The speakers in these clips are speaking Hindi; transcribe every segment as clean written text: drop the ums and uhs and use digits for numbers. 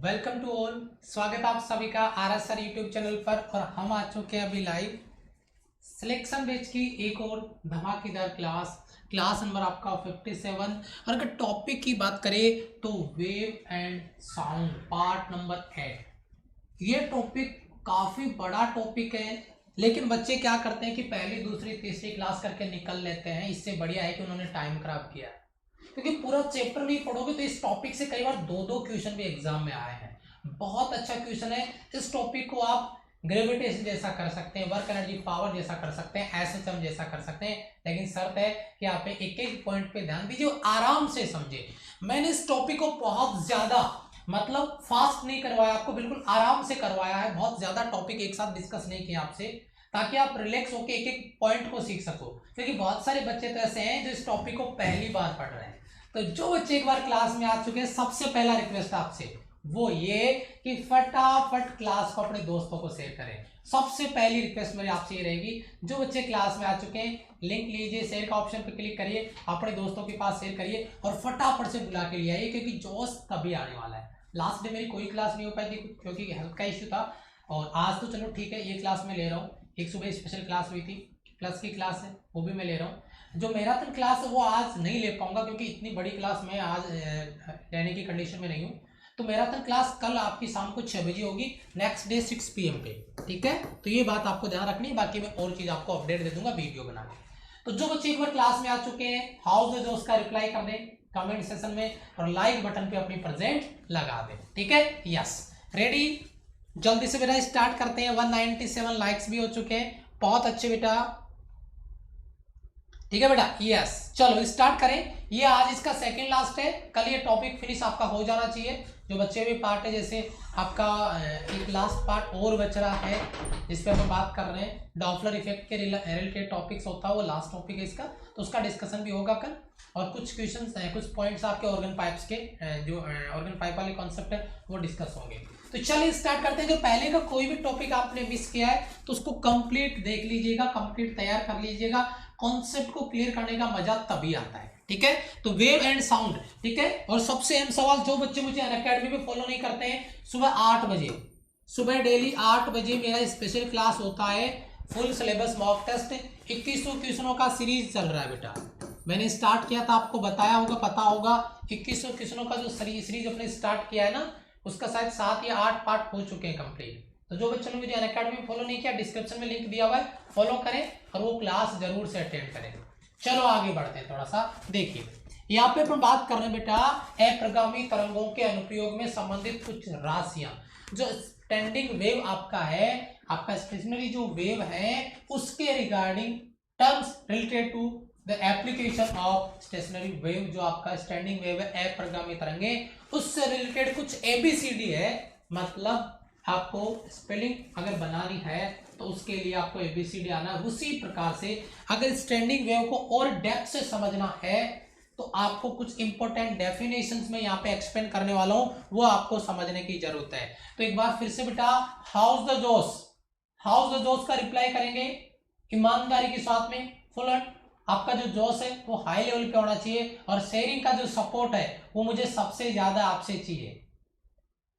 Welcome to all. स्वागत आप सभी का आरएसआर यूट्यूब चैनल पर। और हम आ चुके हैं अभी लाइव सिलेक्शन बैच की एक और धमाकेदार क्लास नंबर आपका 57। और अगर टॉपिक की बात करें तो wave and sound part number 8। ये टॉपिक काफी बड़ा टॉपिक है, लेकिन बच्चे क्या करते हैं कि पहली दूसरी तीसरी क्लास करके निकल लेते हैं। इससे बढ़िया है कि उन्होंने टाइम खराब किया है, क्योंकि पूरा चैप्टर नहीं पढ़ोगे तो इस टॉपिक से कई बार दो दो क्वेश्चन भी एग्जाम में आए हैं। बहुत अच्छा क्वेश्चन है। इस टॉपिक को आप ग्रेविटेशन जैसा कर सकते हैं, वर्क एनर्जी पावर जैसा कर सकते हैं, एसएचएम जैसा कर सकते हैं, लेकिन शर्त है कि आप एक एक पॉइंट पे ध्यान दीजिए, आराम से समझे। मैंने इस टॉपिक को बहुत ज्यादा मतलब फास्ट नहीं करवाया, आपको बिल्कुल आराम से करवाया है। बहुत ज्यादा टॉपिक एक साथ डिस्कस नहीं किया आपसे, ताकि आप रिलैक्स होकर एक एक पॉइंट को सीख सको। क्योंकि बहुत सारे बच्चे तो ऐसे हैं जो इस टॉपिक को पहली बार पढ़ रहे हैं। तो जो बच्चे एक बार क्लास में आ चुके हैं, सबसे पहला रिक्वेस्ट आपसे वो ये कि फटाफट क्लास को अपने दोस्तों को शेयर करें। सबसे पहली रिक्वेस्ट मेरी आपसे ये रहेगी, जो बच्चे क्लास में आ चुके हैं लिंक लीजिए, शेयर का ऑप्शन पर क्लिक करिए, अपने दोस्तों के पास शेयर करिए और फटाफट से बुला के लिए आइए, क्योंकि जोश तभी आने वाला है। लास्ट डे मेरी कोई क्लास नहीं हो पाई थी क्योंकि हेल्थ का इश्यू था, और आज तो चलो ठीक है ये क्लास मैं ले रहा हूँ। एक सुबह स्पेशल क्लास हुई थी, प्लस की क्लास है, वो भी मैं ले रहा हूँ। जो मैराथन क्लास है वो आज नहीं ले पाऊंगा, क्योंकि इतनी बड़ी क्लास मैं आज लेने की कंडीशन में नहीं हूँ। तो मैराथन क्लास कल आपकी शाम को 6 बजे होगी, नेक्स्ट डे 6 PM पे। ठीक है, तो ये बात आपको ध्यान रखनी है। बाकी मैं और चीज आपको अपडेट दे दूंगा वीडियो बना के। तो जो बच्चे एक बार क्लास में आ चुके हैं, हाउस जो उसका रिप्लाई कर दें कमेंट सेशन में, और लाइक बटन पे अपनी प्रेजेंट लगा दें। ठीक है, यस, रेडी। जल्दी से बेटा स्टार्ट करते हैं। 197 लाइक्स भी हो चुके हैं, बहुत अच्छे बेटा। ठीक है बेटा, यस, चलो स्टार्ट करें। ये आज इसका सेकंड लास्ट है, कल ये टॉपिक फिनिश आपका हो जाना चाहिए। जो बच्चे भी पार्ट है, जैसे आपका एक लास्ट पार्ट और बच रहा है जिस पे हम बात कर रहे हैं, डॉपलर इफेक्ट के रिलेटेड टॉपिक्स होता है, वो लास्ट टॉपिक है इसका, तो उसका डिस्कशन भी होगा कल। और कुछ क्वेश्चंस कुछ पॉइंट्स आपके ऑर्गन पाइप्स के जो ऑर्गन पाइप वाले कॉन्सेप्ट है वो डिस्कस होंगे। तो चलिए स्टार्ट करते हैं। जो पहले का कोई भी टॉपिक आपने मिस किया है तो उसको कंप्लीट देख लीजिएगा, कंप्लीट तैयार कर लीजिएगा। कॉन्सेप्ट को क्लियर करने का मजा तभी आता है। ठीक है, तो वेव एंड साउंड। ठीक है, और सबसे अहम सवाल, जो बच्चे मुझे अनअकैडमी में फॉलो नहीं करते हैं, सुबह 8 बजे, सुबह डेली 8 बजे मेरा स्पेशल क्लास होता है, फुल सिलेबस मॉक टेस्ट 2100 क्वेश्चनों का सीरीज चल रहा है बेटा। मैंने स्टार्ट किया था, आपको बताया होगा, पता होगा। 2100 क्वेश्चनों का जो सीरीज अपने स्टार्ट किया है ना, उसका शायद 7 या 8 पार्ट हो चुके हैं कंप्लीट। तो जो बच्चों ने मुझे अनअकैडमी में फॉलो नहीं किया, डिस्क्रिप्शन में लिंक दिया हुआ है, फॉलो करें और वो क्लास जरूर से अटेंड करें। चलो आगे बढ़ते हैं थोड़ा सा। देखिए यहाँ पे अपन बात कर रहे हैं बेटा अप्रगामी तरंगों के अनुप्रयोग में संबंधित कुछ राशियां। जो स्टैंडिंग वेव आपका है, आपका स्टेशनरी जो वेव है, उसके regarding terms related to the application of stationary wave. जो आपका स्टैंडिंग वेव है, अप्रगामी तरंगे, उससे रिलेटेड कुछ ABCD है। मतलब आपको स्पेलिंग अगर बनानी है तो उसके लिए आपको ABCD आना है। उसी प्रकार से अगर स्टैंडिंग वेव को और डेप्थ से समझना है तो आपको कुछ इंपॉर्टेंट डेफिनेशंस में यहाँ पे एक्सप्लेन करने वाला हूं, वो आपको समझने की जरूरत है। तो एक बार फिर से बेटा, हाउस द जोश का रिप्लाई करेंगे ईमानदारी के साथ में, फुल एंड। आपका जो जोश है वो हाई लेवल पे होना चाहिए, और शेयरिंग का जो सपोर्ट है वो मुझे सबसे ज्यादा आपसे चाहिए।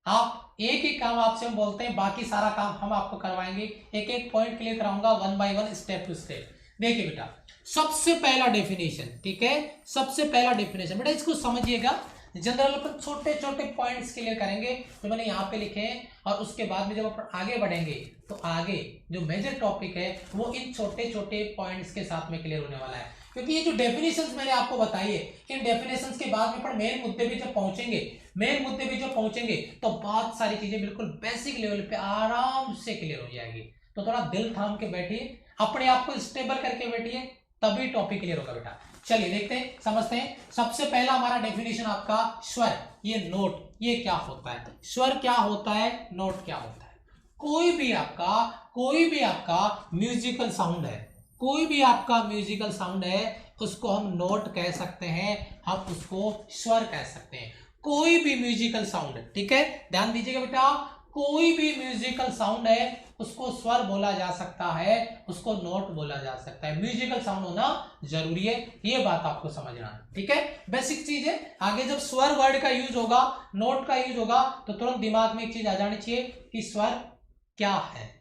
आप एक ही काम आपसे हम बोलते हैं, बाकी सारा काम हम आपको करवाएंगे। एक एक पॉइंट क्लियर कराऊंगा, 1 by 1, स्टेप टू स्टेप। देखिए बेटा, सबसे पहला डेफिनेशन, ठीक है, सबसे पहला डेफिनेशन बेटा, इसको समझिएगा। जनरल अपन छोटे छोटे पॉइंट्स क्लियर करेंगे जो मैंने यहाँ पे लिखे हैं, और उसके बाद में जब अपन आगे बढ़ेंगे तो आगे जो मेजर टॉपिक है वो इन छोटे छोटे पॉइंट्स के साथ में क्लियर होने वाला है। क्योंकि ये जो डेफिनेशंस मैंने आपको बताई है, इन डेफिनेशंस के बाद में अपन मेन मुद्दे भी जब पहुंचेंगे तो बहुत सारी चीजें बिल्कुल बेसिक लेवल पे आराम से क्लियर हो जाएगी। तो थोड़ा दिल थाम के बैठिए, अपने आप को स्टेबल करके बैठिए, तभी टॉपिक क्लियर होगा बेटा। चलिए देखते हैं, समझते हैं। सबसे पहला हमारा डेफिनेशन आपका स्वर, ये नोट, ये क्या होता है, स्वर क्या होता है, नोट क्या होता है। कोई भी आपका म्यूजिकल साउंड है, कोई भी आपका म्यूजिकल साउंड है, उसको हम नोट कह सकते हैं, हम उसको स्वर कह सकते हैं। कोई भी म्यूजिकल साउंड है, ठीक है, ध्यान दीजिएगा बेटा, कोई भी म्यूजिकल साउंड है उसको स्वर बोला जा सकता है, उसको नोट बोला जा सकता है। म्यूजिकल साउंड होना जरूरी है, ये बात आपको समझना है, ठीक है। बेसिक चीज है। आगे जब स्वर वर्ड का यूज होगा, नोट का यूज होगा, तो तुरंत दिमाग में एक चीज आ जानी चाहिए कि स्वर क्या है।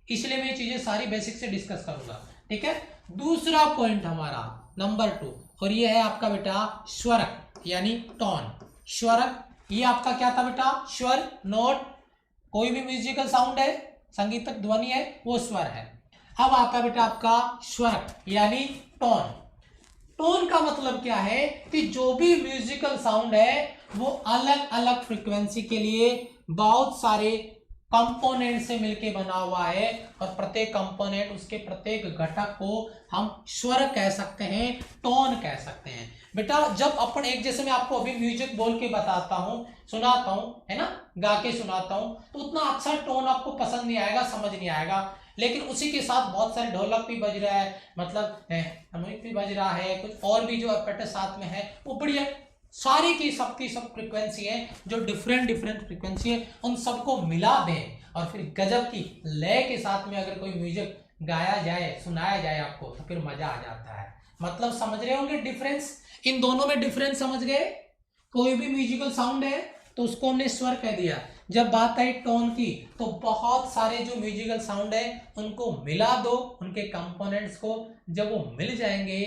इसलिए मैं ये चीजें सारी बेसिक से डिस्कस करूंगा, ठीक है। दूसरा पॉइंट हमारा नंबर 2, और ये है आपका बेटा स्वरक यानी टोन। स्वरक ये आपका क्या था बेटा? स्वर, नोट, कोई भी म्यूजिकल साउंड है, संगीतक ध्वनि है, वो स्वर है। अब आता बेटा आपका स्वरक यानी टोन। टोन का मतलब क्या है कि जो भी म्यूजिकल साउंड है वो अलग अलग फ्रीक्वेंसी के लिए बहुत सारे कंपोनेंट से मिलके बना हुआ है, और प्रत्येक कंपोनेंट, उसके प्रत्येक घटक को हम स्वर कह सकते हैं, टोन कह सकते हैं। बेटा जब अपन एक, जैसे मैं आपको अभी म्यूजिक बोल के बताता हूं, सुनाता हूं, है ना, गा के सुनाता हूं, तो उतना अच्छा टोन आपको पसंद नहीं आएगा, समझ नहीं आएगा। लेकिन उसी के साथ बहुत सारे ढोलक भी बज रहा है, मतलब हारमोनियम भी बज रहा है, कुछ और भी जो अपैरेटस साथ में है, वो बढ़िया सारी की सब फ्रीक्वेंसी है, जो डिफरेंट फ्रीक्वेंसी है, उन सबको मिला दें और फिर गजब की लय के साथ में अगर कोई म्यूजिक गाया जाए, सुनाया जाए आपको, तो फिर मजा आ जाता है। मतलब समझ रहे होंगे डिफरेंस, इन दोनों में डिफरेंस समझ गए। कोई भी म्यूजिकल साउंड है तो उसको हमने स्वर कह दिया। जब बात आई टोन की, तो बहुत सारे जो म्यूजिकल साउंड है उनको मिला दो, उनके कंपोनेंट्स को, जब वो मिल जाएंगे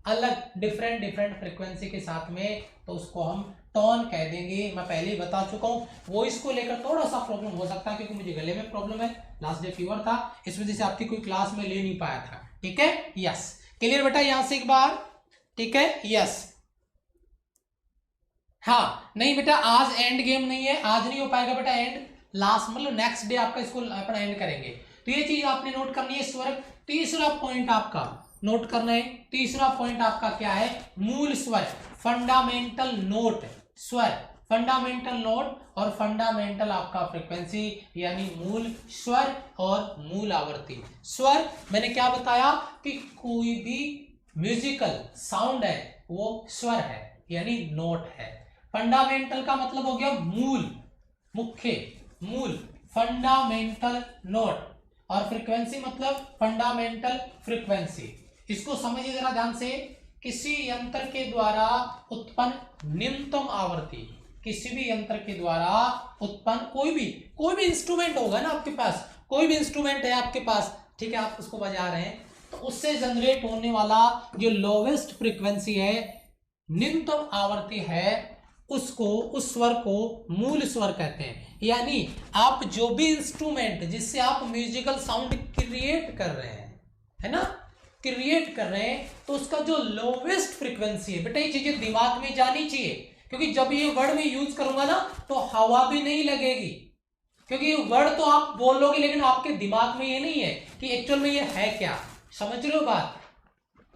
अलग डिफरेंट फ्रीक्वेंसी के साथ में, तो उसको हम टोन कह देंगे। मैं पहले ही बता चुका हूँ, वॉइस को लेकर थोड़ा सा प्रॉब्लम हो सकता है, क्योंकि मुझे गले में प्रॉब्लम है, लास्ट डे फीवर था, इस वजह से आपकी कोई क्लास में ले नहीं पाया था, ठीक है। यस, क्लियर बेटा यहां से एक बार, ठीक है। यस, हाँ, नहीं बेटा आज एंड गेम नहीं है, आज नहीं हो पाएगा बेटा एंड, लास्ट मतलब नेक्स्ट डे आपका इसको अपना एंड करेंगे। तो ये चीज आपने नोट करनी है, स्वर। तीसरा पॉइंट आपका नोट करना है, तीसरा पॉइंट आपका क्या है? मूल स्वर, फंडामेंटल नोट, स्वर, फंडामेंटल नोट और फंडामेंटल आपका फ्रीक्वेंसी, यानी मूल स्वर और मूल आवर्ती। स्वर मैंने क्या बताया कि कोई भी म्यूजिकल साउंड है वो स्वर है, यानी नोट है। फंडामेंटल का मतलब हो गया मूल, मुख्य, मूल, फंडामेंटल नोट, और फ्रीक्वेंसी मतलब फंडामेंटल फ्रीक्वेंसी। इसको समझिए जरा ध्यान से। किसी यंत्र के द्वारा उत्पन्न निम्नतम आवृत्ति, किसी भी यंत्र के द्वारा उत्पन्न कोई भी इंस्ट्रूमेंट होगा ना आपके पास, कोई भी इंस्ट्रूमेंट है आपके पास, ठीक है, आप उसको बजा रहे हैं, तो उससे जनरेट होने वाला जो लोवेस्ट फ्रीक्वेंसी है, निम्नतम आवृत्ति है, उसको, उस स्वर को मूल स्वर कहते हैं। यानी आप जो भी इंस्ट्रूमेंट जिससे आप म्यूजिकल साउंड क्रिएट कर रहे हैं, है ना, क्रिएट कर रहे हैं, तो उसका जो लोवेस्ट फ्रीक्वेंसी है बेटा, ये चीजें दिमाग में जानी चाहिए, क्योंकि जब ये वर्ड में यूज करूंगा ना तो हवा भी नहीं लगेगी, क्योंकि ये वर्ड तो आप बोलोगे लेकिन आपके दिमाग में ये नहीं है कि एक्चुअल में ये है क्या। समझ रहे हो बात?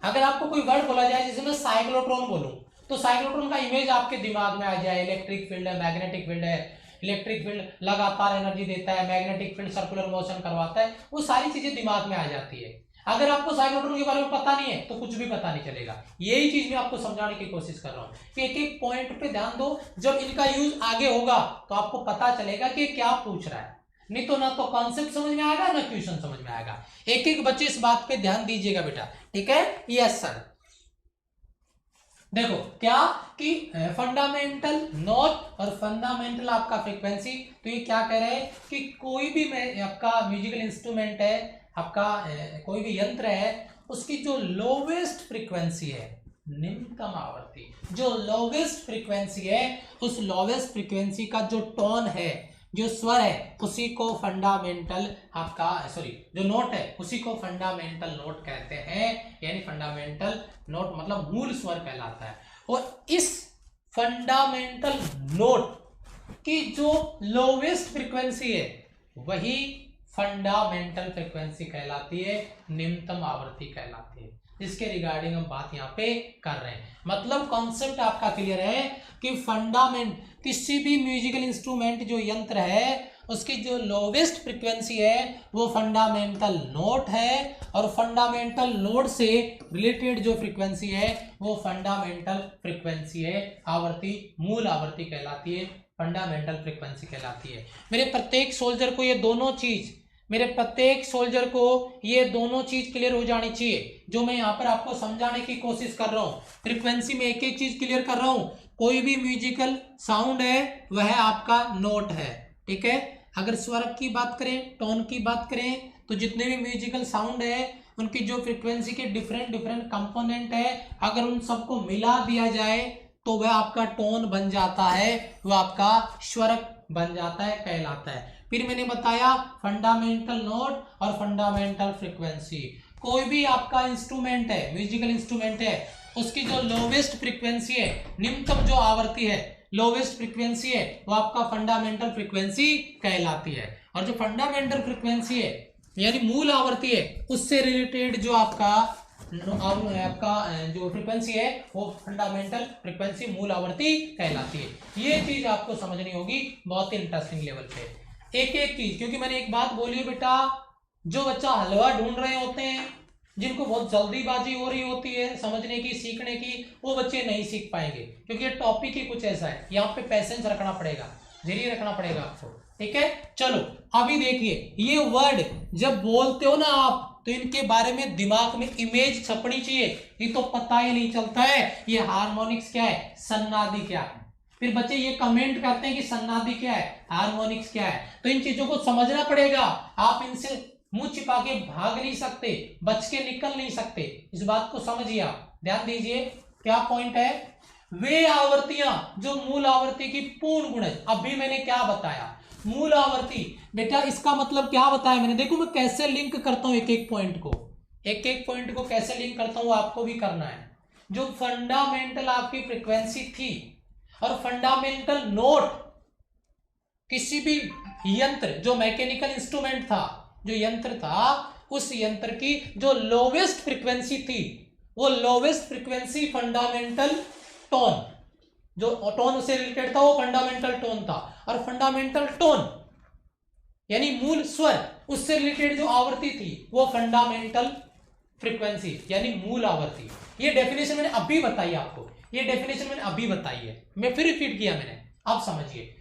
अगर आपको कोई वर्ड बोला जाए, जैसे मैं साइक्लोट्रॉन बोलूं, तो साइक्लोट्रॉन का इमेज आपके दिमाग में आ जाए, इलेक्ट्रिक फील्ड है, मैग्नेटिक फील्ड है, इलेक्ट्रिक फील्ड लगातार एनर्जी देता है, मैग्नेटिक फील्ड सर्कुलर मोशन करवाता है, वो सारी चीजें दिमाग में आ जाती है। अगर आपको साइक्लोट्रॉन के बारे में पता नहीं है तो कुछ भी पता नहीं चलेगा। यही चीज मैं आपको समझाने की कोशिश कर रहा हूँ कि एक एक पॉइंट पे ध्यान दो, जब इनका यूज आगे होगा तो आपको पता चलेगा कि क्या पूछ रहा है, नहीं तो ना तो कॉन्सेप्ट समझ में आएगा ना क्वेश्चन समझ में आएगा। एक एक बच्चे इस बात पे ध्यान दीजिएगा बेटा, ठीक है। यस सर, देखो क्या कि फंडामेंटल नोट और फंडामेंटल आपका फ्रीक्वेंसी, तो ये क्या कह रहे हैं कि कोई भी आपका म्यूजिकल इंस्ट्रूमेंट है, आपका कोई भी यंत्र है, उसकी जो लोवेस्ट फ्रीक्वेंसी है, निम्नतम आवृत्ति, जो लोवेस्ट फ्रीक्वेंसी है, उस लोवेस्ट फ्रीक्वेंसी का जो टोन है, जो स्वर है, उसी को फंडामेंटल आपका जो नोट है उसी को फंडामेंटल नोट कहते हैं, यानी फंडामेंटल नोट मतलब मूल स्वर कहलाता है। और इस फंडामेंटल नोट की जो लोवेस्ट फ्रीक्वेंसी है वही फंडामेंटल फ्रीक्वेंसी कहलाती है, निम्नतम आवृत्ति कहलाती है, जिसके रिगार्डिंग हम बात यहाँ पे कर रहे हैं। मतलब कॉन्सेप्ट आपका क्लियर है कि फंडामेंट, किसी भी म्यूजिकल इंस्ट्रूमेंट जो यंत्र है उसकी जो लोवेस्ट फ्रीक्वेंसी है वो फंडामेंटल नोट है, और फंडामेंटल नोट से रिलेटेड जो फ्रीक्वेंसी है वो फंडामेंटल फ्रीक्वेंसी है, आवृत्ति, मूल आवृत्ति कहलाती है, फंडामेंटल फ्रीक्वेंसी कहलाती है। मेरे प्रत्येक सोल्जर को ये दोनों चीज मेरे प्रत्येक सोल्जर को ये दोनों चीज क्लियर हो जानी चाहिए जो मैं यहाँ पर आपको समझाने की कोशिश कर रहा हूँ। फ्रीक्वेंसी में एक एक चीज क्लियर कर रहा हूँ। कोई भी म्यूजिकल साउंड है वह आपका नोट है, ठीक है। अगर स्वर की बात करें, टोन की बात करें, तो जितने भी म्यूजिकल साउंड है उनकी जो फ्रीक्वेंसी के डिफरेंट डिफरेंट कंपोनेंट है, अगर उन सबको मिला दिया जाए तो वह आपका टोन बन जाता है, वह आपका स्वर बन जाता है, कहलाता है। फिर मैंने बताया फंडामेंटल नोट और फंडामेंटल फ्रीक्वेंसी। कोई भी आपका इंस्ट्रूमेंट है, म्यूजिकल इंस्ट्रूमेंट है, उसकी जो लोवेस्ट फ्रीक्वेंसी है, निम्नतम जो आवृत्ति है, लोवेस्ट फ्रीक्वेंसी है, वो आपका फंडामेंटल फ्रीक्वेंसी कहलाती है। और जो फंडामेंटल फ्रीक्वेंसी है यानी मूल आवृत्ति है, उससे रिलेटेड जो आपका जो फ्रीक्वेंसी है वो फंडामेंटल फ्रीक्वेंसी, मूल आवृत्ति कहलाती है। ये चीज आपको समझनी होगी बहुत ही इंटरेस्टिंग लेवल पे, एक एक चीज। क्योंकि मैंने एक बात बोली है बेटा, जो बच्चा हलवा ढूंढ रहे होते हैं, जिनको बहुत जल्दीबाजी हो रही होती है समझने की, सीखने की, वो बच्चे नहीं सीख पाएंगे। क्योंकि ये टॉपिक ही कुछ ऐसा है, यहाँ पे पैसेंस रखना पड़ेगा, धैर्य रखना पड़ेगा आपको, ठीक है। चलो अभी देखिए, ये वर्ड जब बोलते हो ना आप, तो इनके बारे में दिमाग में इमेज छपनी चाहिए। ये तो पता ही नहीं चलता है ये हार्मोनिक्स क्या है, सन्नादि क्या है। फिर बच्चे ये कमेंट करते हैं कि सन्नादि क्या है, हार्मोनिक्स क्या है। तो इन चीजों को समझना पड़ेगा। आप इनसे मुंह छिपा के भाग नहीं सकते, बच के निकल नहीं सकते। इस बात को समझिए आप, ध्यान दीजिए। क्या पॉइंट है, वे आवर्तियां जो मूल आवर्ती की पूर्ण गुणज। अभी मैंने क्या बताया, मूल आवर्ती। बेटा इसका मतलब क्या बताया मैंने, देखो मैं कैसे लिंक करता हूं एक एक पॉइंट को, एक एक पॉइंट को कैसे लिंक करता हूं आपको भी करना है। जो फंडामेंटल आपकी फ्रीक्वेंसी थी और फंडामेंटल नोट, किसी भी यंत्र, जो मैकेनिकल इंस्ट्रूमेंट था, जो यंत्र था, उस यंत्र की जो लोवेस्ट फ्रीक्वेंसी थी, वो लोवेस्ट फ्रीक्वेंसी फंडामेंटल टोन, जो टोन से रिलेटेड था वो फंडामेंटल टोन था। और फंडामेंटल टोन यानी मूल स्वर, उससे रिलेटेड जो आवृत्ति थी वो फंडामेंटल फ्रीक्वेंसी यानी मूल आवृत्ति। ये डेफिनेशन मैंने अभी बताई आपको, ये डेफिनेशन मैंने अभी बताई है, मैं फिर रिपीट किया मैंने, आप समझिए।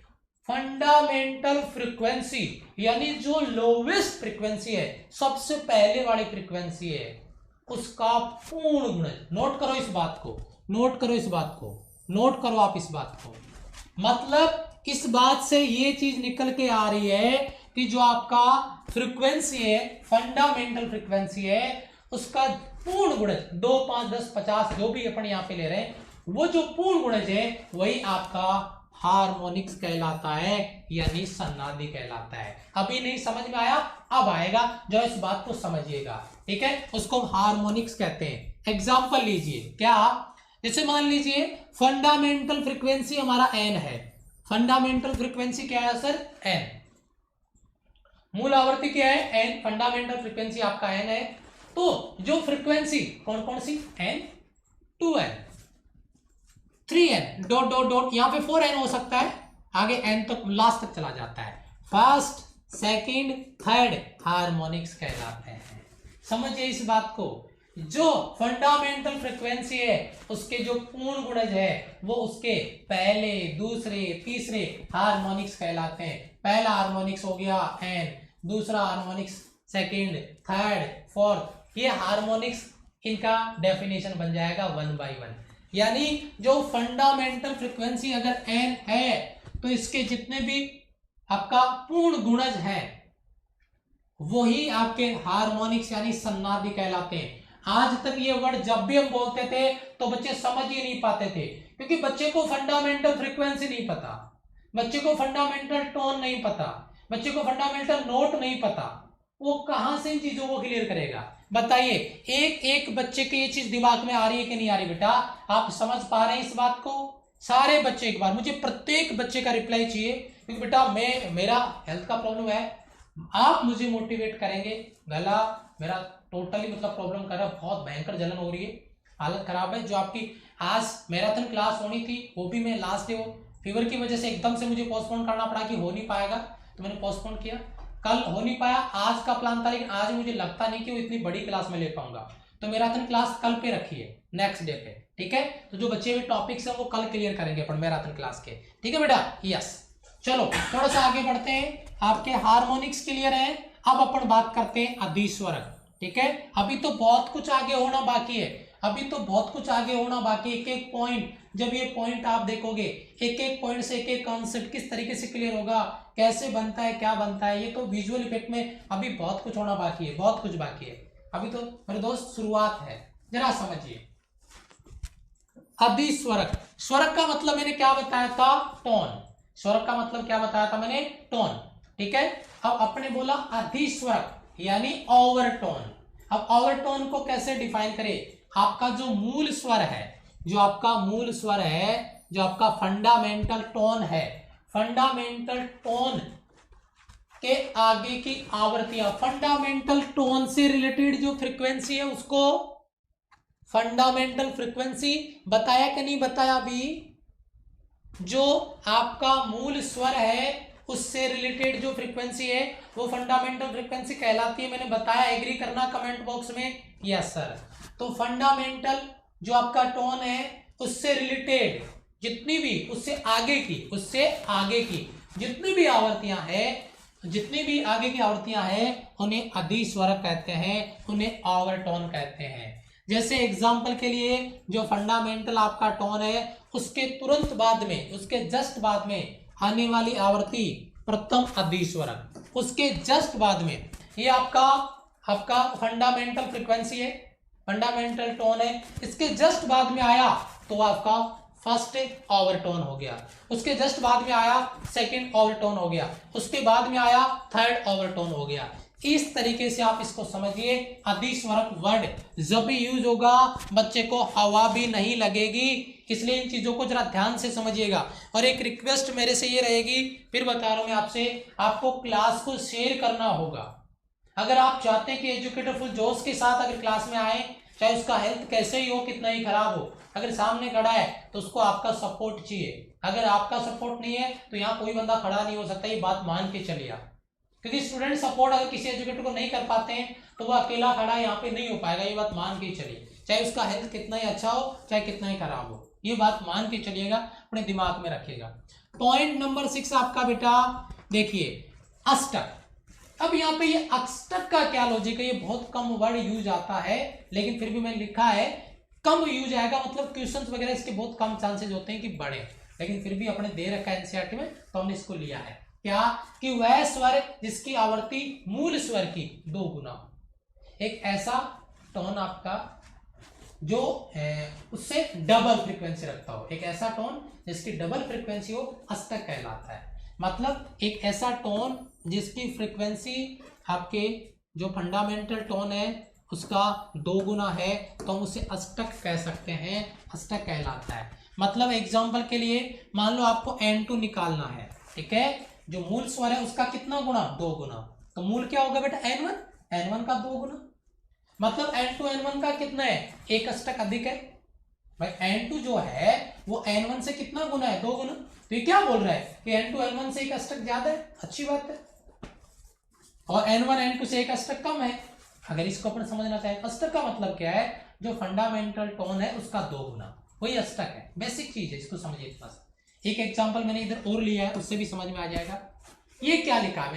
फंडामेंटल फ्रीक्वेंसी यानी जो लोवेस्ट फ्रीक्वेंसी है, सबसे पहले वाली फ्रीक्वेंसी है, उसका पूर्ण गुणज। नोट करो इस बात को, नोट करो इस बात को, नोट करो आप इस बात को। मतलब इस बात से ये चीज निकल के आ रही है कि जो आपका फ्रीक्वेंसी है, फंडामेंटल फ्रीक्वेंसी है, उसका पूर्ण गुणज 2, 5, 10, 50 जो भी अपन यहां पे ले रहे हैं, वो जो पूर्ण गुणज है वही आपका हार्मोनिक्स कहलाता है, यानी सन्नादि कहलाता है। अभी नहीं समझ में आया, अब आएगा, जो इस बात को समझिएगा, ठीक है। उसको हार्मोनिक्स कहते हैं। एग्जांपल लीजिए, क्या, जैसे मान लीजिए फंडामेंटल फ्रीक्वेंसी हमारा एन है। फंडामेंटल फ्रीक्वेंसी क्या है सर, एन। मूल आवृत्ति क्या है, एन। फंडामेंटल फ्रीक्वेंसी आपका एन है। तो जो फ्रीक्वेंसी कौन कौन सी, N, 2n, 3n, dot dot dot, यहां पे 4n हो सकता है, आगे n तक, लास्ट तक चला जाता है। फर्स्ट, सेकंड, थर्ड हार्मोनिक्स कहलाते हैं। समझिए इस बात को। जो फंडामेंटल फ्रीक्वेंसी है उसके जो पूर्ण गुणज है वो उसके पहले, दूसरे, तीसरे हार्मोनिक्स कहलाते हैं। पहला हार्मोनिक्स हो गया एन, दूसरा हार्मोनिक्स सेकंड, थर्ड, फोर्थ, ये हार्मोनिक्स, इनका डेफिनेशन बन जाएगा 1 by 1। यानी जो फंडामेंटल फ्रीक्वेंसी अगर एन है तो इसके जितने भी आपका पूर्ण गुणज है वही आपके हार्मोनिक्स यानी सन्नादि कहलाते हैं। आज तक ये वर्ड जब भी हम बोलते थे तो बच्चे समझ ही नहीं पाते थे, क्योंकि बच्चे को फंडामेंटल फ्रीक्वेंसी नहीं पता, बच्चे को फंडामेंटल टोन नहीं पता, बच्चे को फंडामेंटल नोट नहीं पता। वो कहां से इन चीजों को क्लियर करेगा, बताइए। एक एक बच्चे की ये चीज दिमाग में आ रही है कि नहीं आ रही बेटा, आप समझ पा रहे हैं इस बात को? सारे बच्चे एक बार, मुझे प्रत्येक बच्चे का रिप्लाई चाहिए, क्योंकि बेटा मेरा हेल्थ का प्रॉब्लम है, आप मुझे मोटिवेट करेंगे। गला मेरा टोटली मतलब प्रॉब्लम कर रहा है, बहुत भयंकर जलन हो रही है, हालत खराब है। जो आपकी आज मैराथन क्लास होनी थी वो भी मैं लास्ट डे, वो फीवर की वजह से एकदम से मुझे पोस्टपोन करना पड़ा कि हो नहीं पाएगा, तो मैंने पोस्टपोन किया। कल हो नहीं पाया, आज का प्लान था, लेकिन आज मुझे लगता नहीं कि वो इतनी बड़ी क्लास में ले पाऊंगा, तो मैराथन क्लास कल पे रखी है, नेक्स्ट डे पे, ठीक है। तो जो बच्चे भी टॉपिक्स है वो कल क्लियर करेंगे अपन मैराथन क्लास के, ठीक है बेटा, यस। चलो थोड़ा सा आगे बढ़ते हैं। आपके हार्मोनिक्स क्लियर है, अब अपन बात करते हैं अधिस्वरक। ठीक है, अभी तो बहुत कुछ आगे होना बाकी है, अभी तो बहुत कुछ आगे होना बाकी। एक एक पॉइंट, जब ये पॉइंट आप देखोगे, एक एक पॉइंट से एक एक कॉन्सेप्ट किस तरीके से क्लियर होगा, कैसे बनता है, क्या बनता है, ये तो विजुअल इफेक्ट में अभी बहुत कुछ होना बाकी है, बहुत कुछ बाकी है। अभी तो मेरे दोस्त शुरुआत है, जरा समझिए। अधिस्वरक, स्वरक का मतलब मैंने क्या बताया था, टोन। स्वरक का मतलब क्या बताया था मैंने, टोन। ठीक है, अब अपने बोला अधिस्वरक यानी ओवरटोन। अब ओवरटोन को कैसे डिफाइन करें, आपका जो मूल स्वर है, जो आपका मूल स्वर है, जो आपका फंडामेंटल टोन है, फंडामेंटल टोन के आगे की आवृत्तियां, फंडामेंटल टोन से रिलेटेड जो फ्रीक्वेंसी है उसको फंडामेंटल फ्रीक्वेंसी बताया कि नहीं बताया अभी, जो आपका मूल स्वर है उससे रिलेटेड जो फ्रीक्वेंसी है वो फंडामेंटल फ्रीक्वेंसी कहलाती है। मैंने बताया, एग्री करना कमेंट बॉक्स में, यस सर। तो फंडामेंटल जो आपका टोन है उससे रिलेटेड जितनी भी, उससे आगे की जितनी भी आवृत्तियां हैं, जितनी भी आगे की आवृत्तियां हैं उन्हें अधिस्वरक कहते हैं, उन्हें ओवरटोन कहते हैं। जैसे एग्जांपल के लिए जो फंडामेंटल आपका टोन है उसके तुरंत बाद में, उसके जस्ट बाद में आने वाली आवृत्ति प्रथम अधिस्वरक, उसके जस्ट बाद में ये आपका फंडामेंटल फ्रीक्वेंसी है, फंडामेंटल टोन है, इसके जस्ट बाद में आया तो आपका फर्स्ट ओवरटोन हो गया, उसके जस्ट बाद में आया सेकंड ओवरटोन हो गया, उसके बाद में आया थर्ड ओवरटोन हो गया। इस तरीके से आप इसको समझिए। अधिस्वरक वर्ड जब भी यूज होगा बच्चे को हवा भी नहीं लगेगी, इसलिए इन चीजों को जरा ध्यान से समझिएगा। और एक रिक्वेस्ट मेरे से ये रहेगी, फिर बता रहा हूं मैं आपसे, आपको क्लास को शेयर करना होगा। अगर आप चाहते हैं कि एजुकेटर फुल जोश के साथ अगर क्लास में आए, चाहे उसका हेल्थ कैसे ही हो, कितना ही खराब हो, अगर सामने खड़ा है तो उसको आपका सपोर्ट चाहिए। अगर आपका सपोर्ट नहीं है तो यहाँ कोई बंदा खड़ा नहीं हो सकता, ये बात मान के चलिए आप। क्योंकि स्टूडेंट सपोर्ट अगर किसी एजुकेटर को नहीं कर पाते हैं तो वो अकेला खड़ा यहाँ पे नहीं हो पाएगा, ये बात मान के चलिए। चाहे उसका हेल्थ कितना ही अच्छा हो, चाहे कितना ही खराब हो, ये बात मान के चलिएगा, अपने दिमाग में रखिएगा। पॉइंट नंबर 6 आपका बेटा देखिए, अष्टक। अब यहाँ पे ये अष्टक का क्या लॉजिक है, ये बहुत कम वर्ड यूज आता है, लेकिन फिर भी मैंने लिखा है कम यूज आएगा, मतलब क्वेश्चंस वगैरह इसके बहुत कम चांसेस होते हैं कि बढ़े, लेकिन फिर भी अपने दे रखा है एनसीईआरटी में तो हमने इसको लिया है। क्या कि वह स्वर जिसकी आवृत्ति मूल स्वर की 2 गुना, एक ऐसा टोन आपका जो उससे डबल फ्रीक्वेंसी रखता हो, एक ऐसा टोन जिसकी डबल फ्रीक्वेंसी हो, अष्टक कहलाता है। मतलब एक ऐसा टोन जिसकी फ्रीक्वेंसी आपके जो फंडामेंटल टोन है उसका 2 गुना है तो हम उसे अष्टक कह सकते हैं, अष्टक कहलाता है। मतलब एग्जांपल के लिए मान लो आपको N2 निकालना है, ठीक है, जो मूल स्वर है उसका कितना गुना, 2 गुना, तो मूल क्या होगा बेटा N1, N1 का 2 गुना, मतलब N2 N1 का कितना है, एक अष्टक अधिक है भाई। N2 जो है वो N1 से कितना गुना है, 2 गुना। तो ये क्या बोल रहा है कि N2 N1 से एक अष्टक ज्यादा है, अच्छी बात है, और N1 N2 से एक अष्टक कम है। अगर इसको अपन समझना चाहे, अष्टक का मतलब क्या है, जो फंडामेंटल टोन है उसका 2 गुना, वही अष्टक है। बेसिक चीज है, इसको समझिए थोड़ा सा। एक एग्जांपल मैंने इधर और लिया है, उससे भी समझ में आ जाएगा। ये क्या लिखा है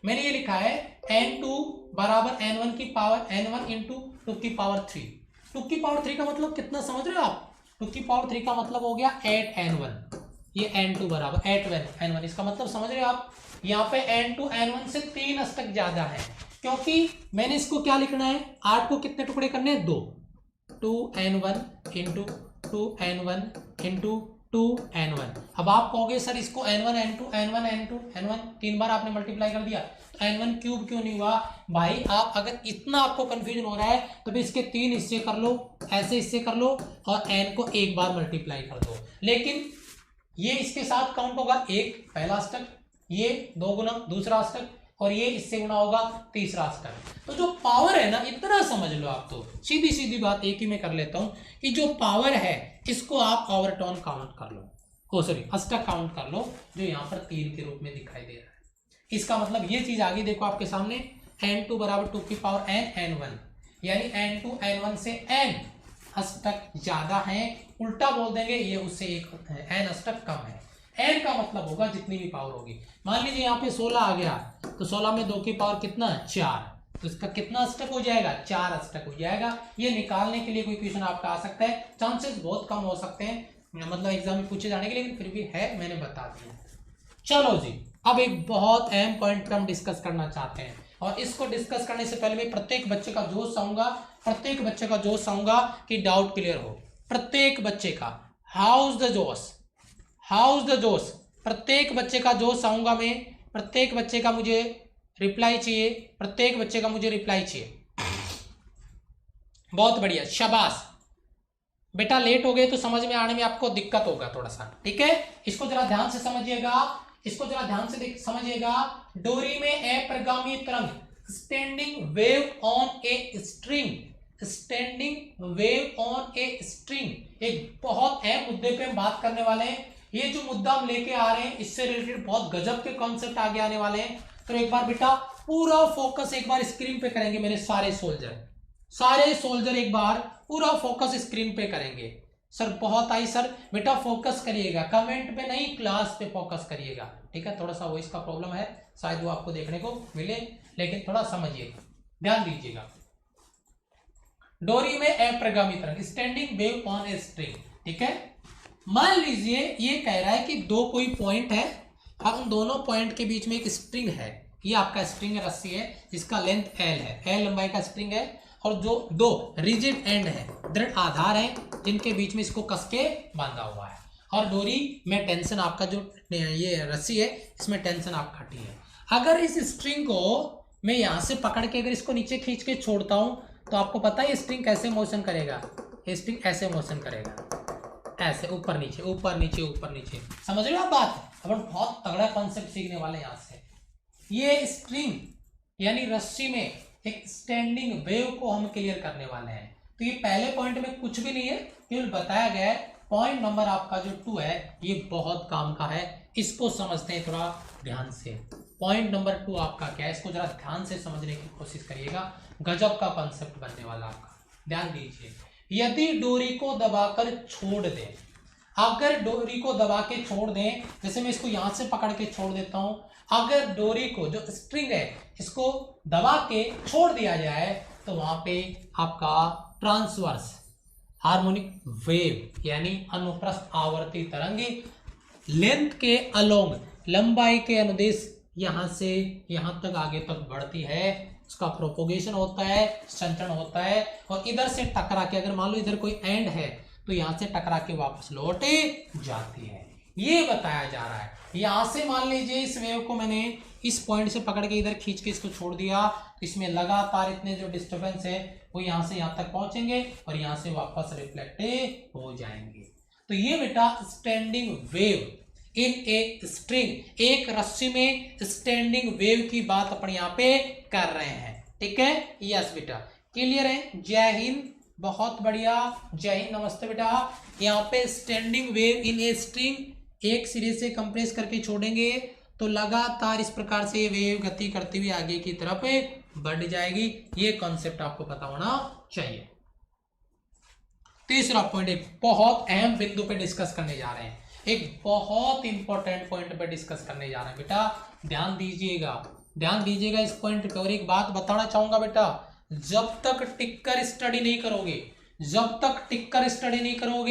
मैंने ये लिखा है N2 बराबर N1 की पावर N1 इंटू 2 की पावर 3। 2 की पावर 3 का मतलब कितना समझ रहे हो आप, 2 की पावर 3 का मतलब हो गया 8N1, ये N2 बराबर 8N1, इसका मतलब समझ रहे हो आप। यहाँ पे N2 N1 से 3 अष्टक ज्यादा है, क्योंकि मैंने इसको क्या लिखना है, 8 को कितने टुकड़े करने हैं, 2, 2N1 into 2N1 into 2N1। अब आप कहोगे सर इसको N1 N2 N1 N2 N1 3 बार आपने मल्टीप्लाई कर दिया तो N1 क्यूब क्यों नहीं हुआ भाई। आप अगर इतना आपको कंफ्यूजन हो रहा है तो भी इसके 3 हिस्से कर लो, ऐसे हिस्से कर लो और N को एक बार मल्टीप्लाई कर दो, लेकिन ये इसके साथ काउंट होगा, एक पहला अष्टक, ये 2 गुना दूसरा अष्टक, और ये इससे गुना होगा तीसरा अष्टक। तो जो पावर है ना, इतना समझ लो आप, तो सीधी सीधी बात एक ही में कर लेता हूं कि जो पावर है इसको आप ओवरटोन काउंट कर लो, सॉरी अष्टक काउंट कर लो, जो यहाँ पर 3 के रूप में दिखाई दे रहा है। इसका मतलब ये चीज आगे देखो आपके सामने, N2 बराबर 2 की पावर N N1, यानी N2 N1 से N अष्टक ज्यादा है, उल्टा बोल देंगे ये उससे एक N अष्टक कम है। n का मतलब होगा जितनी भी पावर होगी। मान लीजिए यहाँ पे 16 आ गया तो 16 में 2 की पावर कितना 4, तो इसका कितना अष्टक हो जाएगा 4 अष्टक हो जाएगा। ये निकालने के लिए कोई क्वेश्चन आपका आ सकता है, चांसेस बहुत कम हो सकते हैं मतलब एग्जाम में पूछे जाने के, लेकिन फिर भी है, मैंने बता दिया। चलो जी, अब एक बहुत अहम पॉइंट पर हम डिस्कस करना चाहते हैं, और इसको डिस्कस करने से पहले मैं प्रत्येक बच्चे का जोश चाहूंगा कि डाउट क्लियर हो। प्रत्येक बच्चे का हाउस द जोश, प्रत्येक बच्चे का जोश चाहूंगा मैं, प्रत्येक बच्चे का मुझे रिप्लाई चाहिए, बहुत बढ़िया, शाबाश बेटा। लेट हो गए तो समझ में आने में आपको दिक्कत होगा थोड़ा सा, ठीक है। इसको जरा ध्यान से समझिएगा, डोरी में अप्रगामी तरंग, standing wave on a string, एक बहुत अहम मुद्दे पे हम बात करने वाले हैं। ये जो मुद्दा हम लेके आ रहे हैं इससे रिलेटेड बहुत गजब के कॉन्सेप्ट आगे आने वाले हैं। तो एक बार बेटा पूरा फोकस एक बार स्क्रीन पे करेंगे, मेरे सारे सोल्जर एक बार पूरा फोकस स्क्रीन पे करेंगे। सर बहुत आई सर, बेटा फोकस करिएगा, कमेंट पे नहीं क्लास पे फोकस करिएगा, ठीक है। थोड़ा सा वॉइस का प्रॉब्लम है, शायद वो आपको देखने को मिले, लेकिन थोड़ा समझिएगा, ध्यान दीजिएगा। डोरी में अप्रगामी तरंग, standing wave on a string, ठीक है। मान लीजिए ये कह रहा है कि दो कोई पॉइंट है और उन दोनों पॉइंट के बीच में एक स्ट्रिंग है, ये आपका स्ट्रिंग रस्सी है जिसका लेंथ L है, L लंबाई का स्ट्रिंग है, और जो दो रिजिड एंड है, दृढ़ आधार है, जिनके बीच में इसको कस के बांधा हुआ है, और डोरी में टेंशन आपका जो ये रस्सी है इसमें टेंशन आपका T है। अगर इस स्ट्रिंग को मैं यहाँ से पकड़ के अगर इसको नीचे खींच के छोड़ता हूँ तो आपको पता है ये स्ट्रिंग कैसे मोशन करेगा, ये स्ट्रिंग ऐसे मोशन करेगा, ऐसे ऊपर नीचे। समझ रहे हो आप बात? अपन बहुत तगड़ा कॉन्सेप्ट सीखने वाले हैं यहाँ से। ये स्ट्रिंग यानी रस्सी में एक स्टैंडिंग वेव को हम क्लियर करने वाले हैं। तो ये पहले पॉइंट में कुछ भी नहीं है, केवल बताया गया है। पॉइंट नंबर आपका जो 2 है ये बहुत काम का है, इसको समझते हैं थोड़ा ध्यान से। पॉइंट नंबर 2 आपका क्या है, इसको जरा ध्यान से समझने की कोशिश करिएगा, गजब का कॉन्सेप्ट बनने वाला आपका, ध्यान दीजिए। यदि डोरी को दबाकर छोड़ दें, अगर डोरी को दबा के छोड़ दें, जैसे मैं इसको यहां से पकड़ के छोड़ देता हूं, अगर डोरी को जो स्ट्रिंग है इसको दबा के छोड़ दिया जाए तो वहां पे आपका ट्रांसवर्स हार्मोनिक वेव यानी अनुप्रस्थ आवर्ती तरंग लेंथ के अलोंग, लंबाई के अनुदेश यहां से यहां तक आगे तक बढ़ती है, उसका प्रोपोगेशन होता है, संचरण होता है, और इधर से टकरा के, अगर मान लो इधर कोई एंड है तो यहां से टकरा के वापस लौट जाती है, ये बताया जा रहा है। यहां से मान लीजिए इस वेव को मैंने इस पॉइंट से पकड़ के इधर खींच के इसको छोड़ दिया, तो इसमें लगातार इतने जो डिस्टर्बेंस है वो यहां से यहां तक पहुंचेंगे और यहां से वापस रिफ्लेक्ट हो जाएंगे। तो ये बेटा standing wave in a string, एक रस्सी में स्टैंडिंग वेव की बात अपन यहाँ पे कर रहे हैं, ठीक है। यस बेटा, क्लियर है? जय हिंद, बहुत बढ़िया, जय हिंद, नमस्ते बेटा। यहाँ पे standing wave in a string, एक सिरे से कंप्रेस करके छोड़ेंगे तो लगातार इस प्रकार से ये वेव गति करती हुई आगे की तरफ बढ़ जाएगी। ये कॉन्सेप्ट आपको पता होना चाहिए। तीसरा पॉइंट, एक बहुत अहम बिंदु पे डिस्कस करने जा रहे हैं, एक बहुत इंपॉर्टेंट पॉइंट पे डिस्कस करने जा रहे हैं बेटा, ध्यान दीजिएगा इस पॉइंट पे। और एक बात बताना चाहूंगा बेटा, जब तक टिक कर स्टडी नहीं करोगे,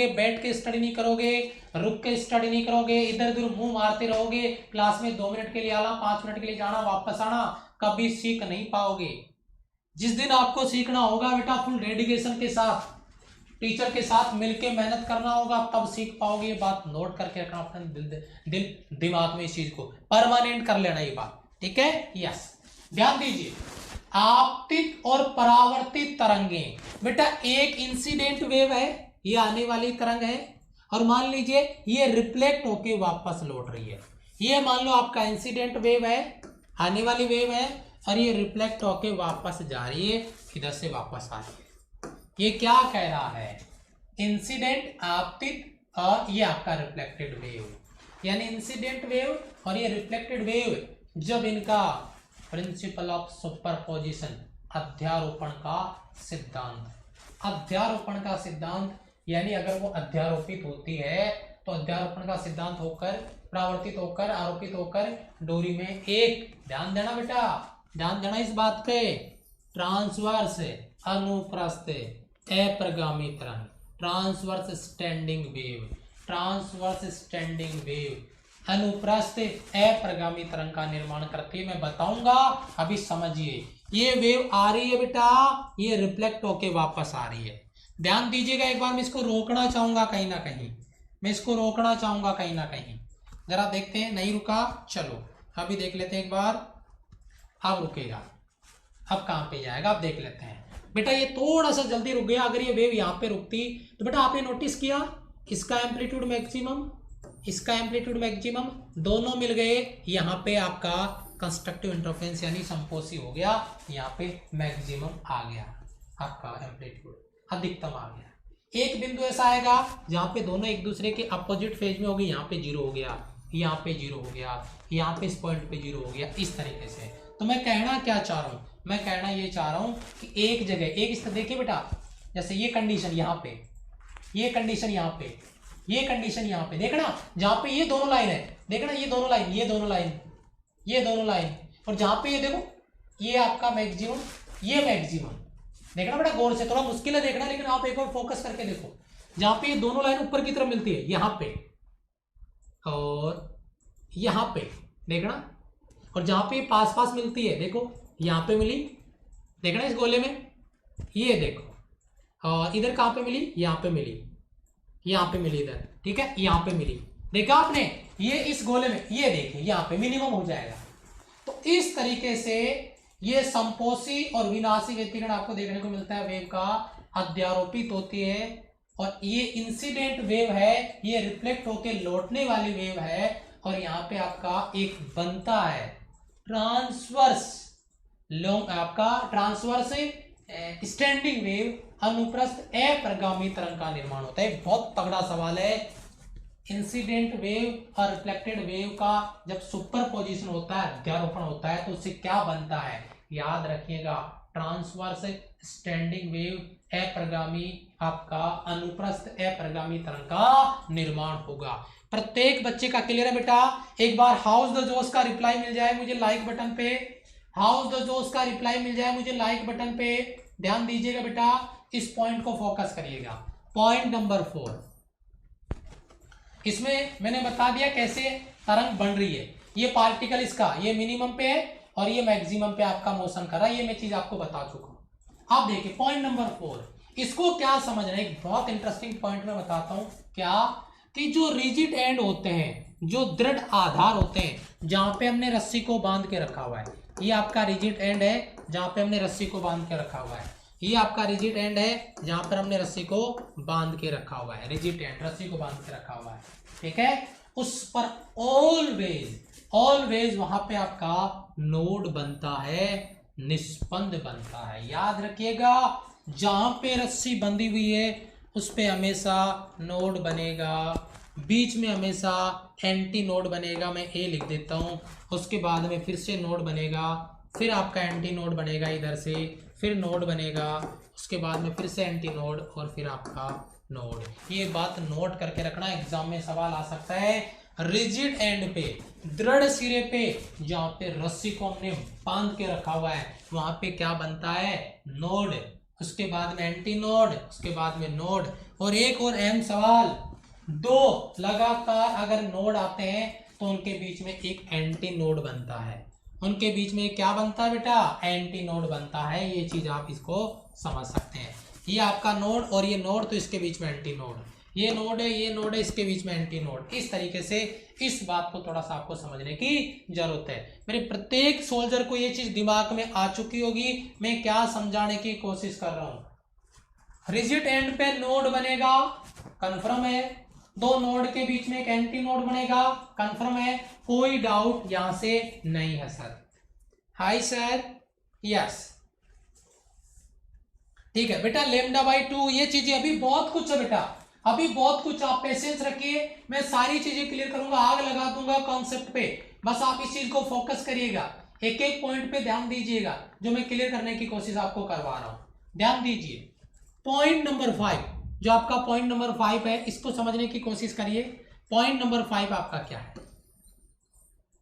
बैठ के स्टडी नहीं करोगे, रुक के स्टडी नहीं करोगे, इधर उधर मुंह मारते रहोगे, क्लास में 2 मिनट के लिए आना, 5 मिनट के लिए जाना, वापस आना, कभी सीख नहीं पाओगे। जिस दिन आपको सीखना होगा बेटा फुल डेडिकेशन के साथ, टीचर के साथ मिलके मेहनत करना होगा, तब सीख पाओगे। ये बात नोट करके रखना अपने दिमाग में, इस चीज को परमानेंट कर लेना ये बात, ठीक है। यस, ध्यान दीजिए, आपतित और परावर्तित तरंगें बेटा, एक इंसिडेंट वेव है, ये आने वाली तरंग है, और मान लीजिए ये रिफ्लेक्ट होके वापस लौट रही है। ये मान लो आपका इंसिडेंट वेव है, आने वाली वेव है, और ये रिफ्लेक्ट होके वापस जा रही है, इधर से वापस आ रही है। ये क्या कह रहा है? इंसिडेंट, आपतित, और ये आपका रिफ्लेक्टेड वेव, यानी इंसिडेंट वेव और ये रिफ्लेक्टेड वेव, जब इनका प्रिंसिपल ऑफ सुपरपोजिशन, अध्यारोपण का सिद्धांत, यानी अगर वो अध्यारोपित होती है तो अध्यारोपण का सिद्धांत होकर परावर्तित होकर आरोपित होकर डोरी में एक, ध्यान देना बेटा, ध्यान देना इस बात पे, ट्रांसवर्स अनुप्रस्थ अप्रगामी तरंग, transverse standing wave, transverse standing wave अनुप्रस्थ अप्रगामी तरंग का निर्माण करती है। मैं बताऊंगा, अभी समझिए। ये वेव आ रही है बेटा, ये रिफ्लेक्ट होके वापस आ रही है। ध्यान दीजिएगा, एक बार मैं इसको रोकना चाहूंगा कहीं ना कहीं, मैं इसको रोकना चाहूंगा कहीं ना कहीं। जरा देखते हैं, नहीं रुका, चलो अभी देख लेते हैं एक बार। अब रुकेगा, अब कहाँ पे जाएगा, अब देख लेते हैं। बेटा ये थोड़ा सा जल्दी रुक गया। अगर ये वेव यहाँ पे रुकती तो बेटा आपने नोटिस किया, इसका एम्पलीट्यूड मैक्सिमम, इसका एम्पलीट्यूड मैक्सिमम दोनों मिल गए। यहाँ पे आपका कंस्ट्रक्टिव इंटरफेरेंस यानी संपोषी हो गया, यहाँ पे मैक्सिमम आ गया, आपका एम्पलीट्यूड अधिकतम आ गया। एक बिंदु ऐसा आएगा जहाँ पे दोनों एक दूसरे के अपोजिट फेज में होगी, यहाँ पे जीरो हो गया, यहाँ पे जीरो हो गया, यहाँ पे इस पॉइंट पे जीरो हो गया, इस तरीके से। तो मैं कहना क्या चाह रहा हूँ, मैं कहना ये चाह रहा हूँ कि एक जगह एक इस तरह, देखिए बेटा, जैसे ये कंडीशन यहाँ पे, ये कंडीशन यहाँ पे, ये कंडीशन यहाँ पे, देखना जहाँ पे ये दोनों लाइन है, देखना ये दोनों लाइन, ये दोनों लाइन, ये दोनों लाइन, और जहाँ पे ये देखो ये आपका मैक्सिमम, ये मैक्सिमम, देखना बेटा गौर से, थोड़ा मुश्किल है देखना, लेकिन आप एक बार फोकस करके देखो। जहाँ पे ये दोनों लाइन ऊपर की तरफ मिलती है, यहाँ पे और यहाँ पे, देखना, और जहाँ पे पास पास मिलती है, देखो यहाँ पे मिली, देखना इस गोले में, ये देखो, और इधर कहाँ पे मिली, यहाँ पे मिली, यहाँ पे मिली इधर, ठीक है, यहाँ पे मिली, देखा आपने, ये इस गोले में, ये देखिए यहाँ पे मिनिमम हो जाएगा। तो इस तरीके से ये संपोषी और विनाशी व्यतिकरण आपको देखने को मिलता है, वेव का अध्यारोपित होती है, और ये इंसिडेंट वेव है, ये रिफ्लेक्ट होके लौटने वाली वेव है, और यहाँ पे आपका एक बनता है ट्रांसवर्स लॉन्ग, आपका ट्रांसवर्स स्टैंडिंग वेव अनुप्रस्थ अप्रगामी तरंग का निर्माण होता है। बहुत तगड़ा सवाल है। इंसिडेंट वेव और रिफ्लेक्टेड वेव का जब सुपर पोजिशन होता है, अध्यारोपण होता है, तो उससे क्या बनता है, याद रखिएगा, ट्रांसवर्स स्टैंडिंग वेव अप्रगामी, आपका अनुप्रस्थ अप्रगामी तरंग का निर्माण होगा। प्रत्येक बच्चे का क्लियर है बेटा? एक बार हाउस द जोश का रिप्लाई मिल जाए मुझे लाइक बटन पे, हाउस द जोश का रिप्लाई मिल जाए मुझे लाइक बटन पे। ध्यान दीजिएगा बेटा, इस पॉइंट को फोकस करिएगा। पॉइंट नंबर 4, इसमें मैंने बता दिया कैसे तरंग बन रही है। ये पार्टिकल इसका ये मिनिमम पे है और ये मैक्सिमम पे आपका मोशन कर रहा है, ये मैं चीज आपको बता चुका हूं। आप देखिए पॉइंट नंबर 4, इसको क्या समझना है, एक बहुत इंटरेस्टिंग पॉइंट मैं बताता हूं। क्या कि जो रिजिड एंड होते हैं, जो दृढ़ आधार होते हैं, जहां पे हमने रस्सी को बांध के रखा हुआ है, ये आपका रिजिड एंड है जहां पे हमने रस्सी को बांध के रखा हुआ है, ये आपका रिजिड एंड है जहां पर हमने रस्सी को बांध के रखा हुआ है, रिजिड एंड रस्सी को बांध के रखा हुआ है, ठीक है। उस पर ऑलवेज वहां पे आपका नोड बनता है, निष्पंद बनता है। याद रखिएगा, जहां पे रस्सी बंधी हुई है उस पे हमेशा नोड बनेगा, बीच में हमेशा एंटी नोड बनेगा। मैं ए लिख देता हूं, उसके बाद में फिर से नोड बनेगा, फिर आपका एंटी नोड बनेगा इधर से, फिर नोड बनेगा, उसके बाद में फिर से एंटी नोड और फिर आपका नोड। ये बात नोट करके रखना, एग्जाम में सवाल आ सकता है। रिजिड एंड पे, दृढ़ सिरे पे, जहां पे रस्सी को हमने बांध के रखा हुआ है, वहां पे क्या बनता है, नोड, उसके बाद में एंटी नोड, उसके बाद में नोड। और एक और अहम सवाल, दो लगातार अगर नोड आते हैं तो उनके बीच में एक एंटी नोड बनता है, उनके बीच में क्या बनता है बेटा, एंटी नोड बनता है। ये चीज आप इसको समझ सकते हैं। ये आपका नोड और ये नोड, तो इसके बीच में एंटी नोड, ये नोड है, ये नोड है, इसके बीच में एंटी नोड। इस तरीके से इस बात को थोड़ा सा आपको समझने की जरूरत है। मेरे प्रत्येक सोल्जर को ये चीज दिमाग में आ चुकी होगी, मैं क्या समझाने की कोशिश कर रहा हूं। रिजिड एंड पे नोड बनेगा, कंफर्म है। दो नोड के बीच में एक एंटी नोड बनेगा, कंफर्म है। कोई डाउट यहां से नहीं है सर? हाय सर, यस, ठीक है बेटा। λ/2 ये चीजें अभी बहुत कुछ है बेटा, अभी बहुत कुछ, आप पेशेंस रखिए, मैं सारी चीजें क्लियर करूंगा, आग लगा दूंगा कॉन्सेप्ट पे। बस आप इस चीज को फोकस करिएगा, एक एक पॉइंट पे ध्यान दीजिएगा जो मैं क्लियर करने की कोशिश आपको करवा रहा हूं। ध्यान दीजिए। पॉइंट नंबर 5, जो आपका पॉइंट नंबर 5 है, इसको समझने की कोशिश करिए। पॉइंट नंबर 5 आपका क्या है?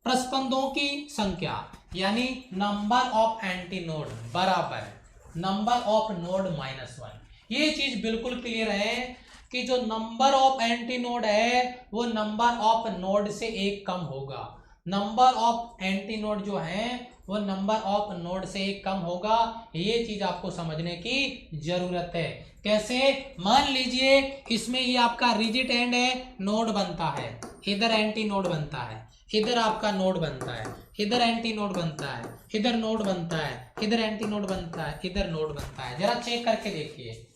प्रस्पंदों की संख्या यानी नंबर ऑफ एंटीनोड बराबर नंबर ऑफ नोड -1। ये चीज बिल्कुल क्लियर है कि जो नंबर ऑफ एंटीनोड है वो नंबर ऑफ नोड से एक कम होगा। नंबर ऑफ एंटीनोड जो है वो नंबर ऑफ नोड से एक कम होगा। ये चीज आपको समझने की जरूरत है। कैसे? मान लीजिए इसमें ये आपका रिजिड एंड है, नोड बनता है, इधर एंटी नोड बनता है, इधर आपका नोड बनता है, इधर एंटी नोड बनता है, इधर नोड बनता है, इधर एंटी नोड बनता है, इधर नोड बनता है। जरा चेक करके देखिए,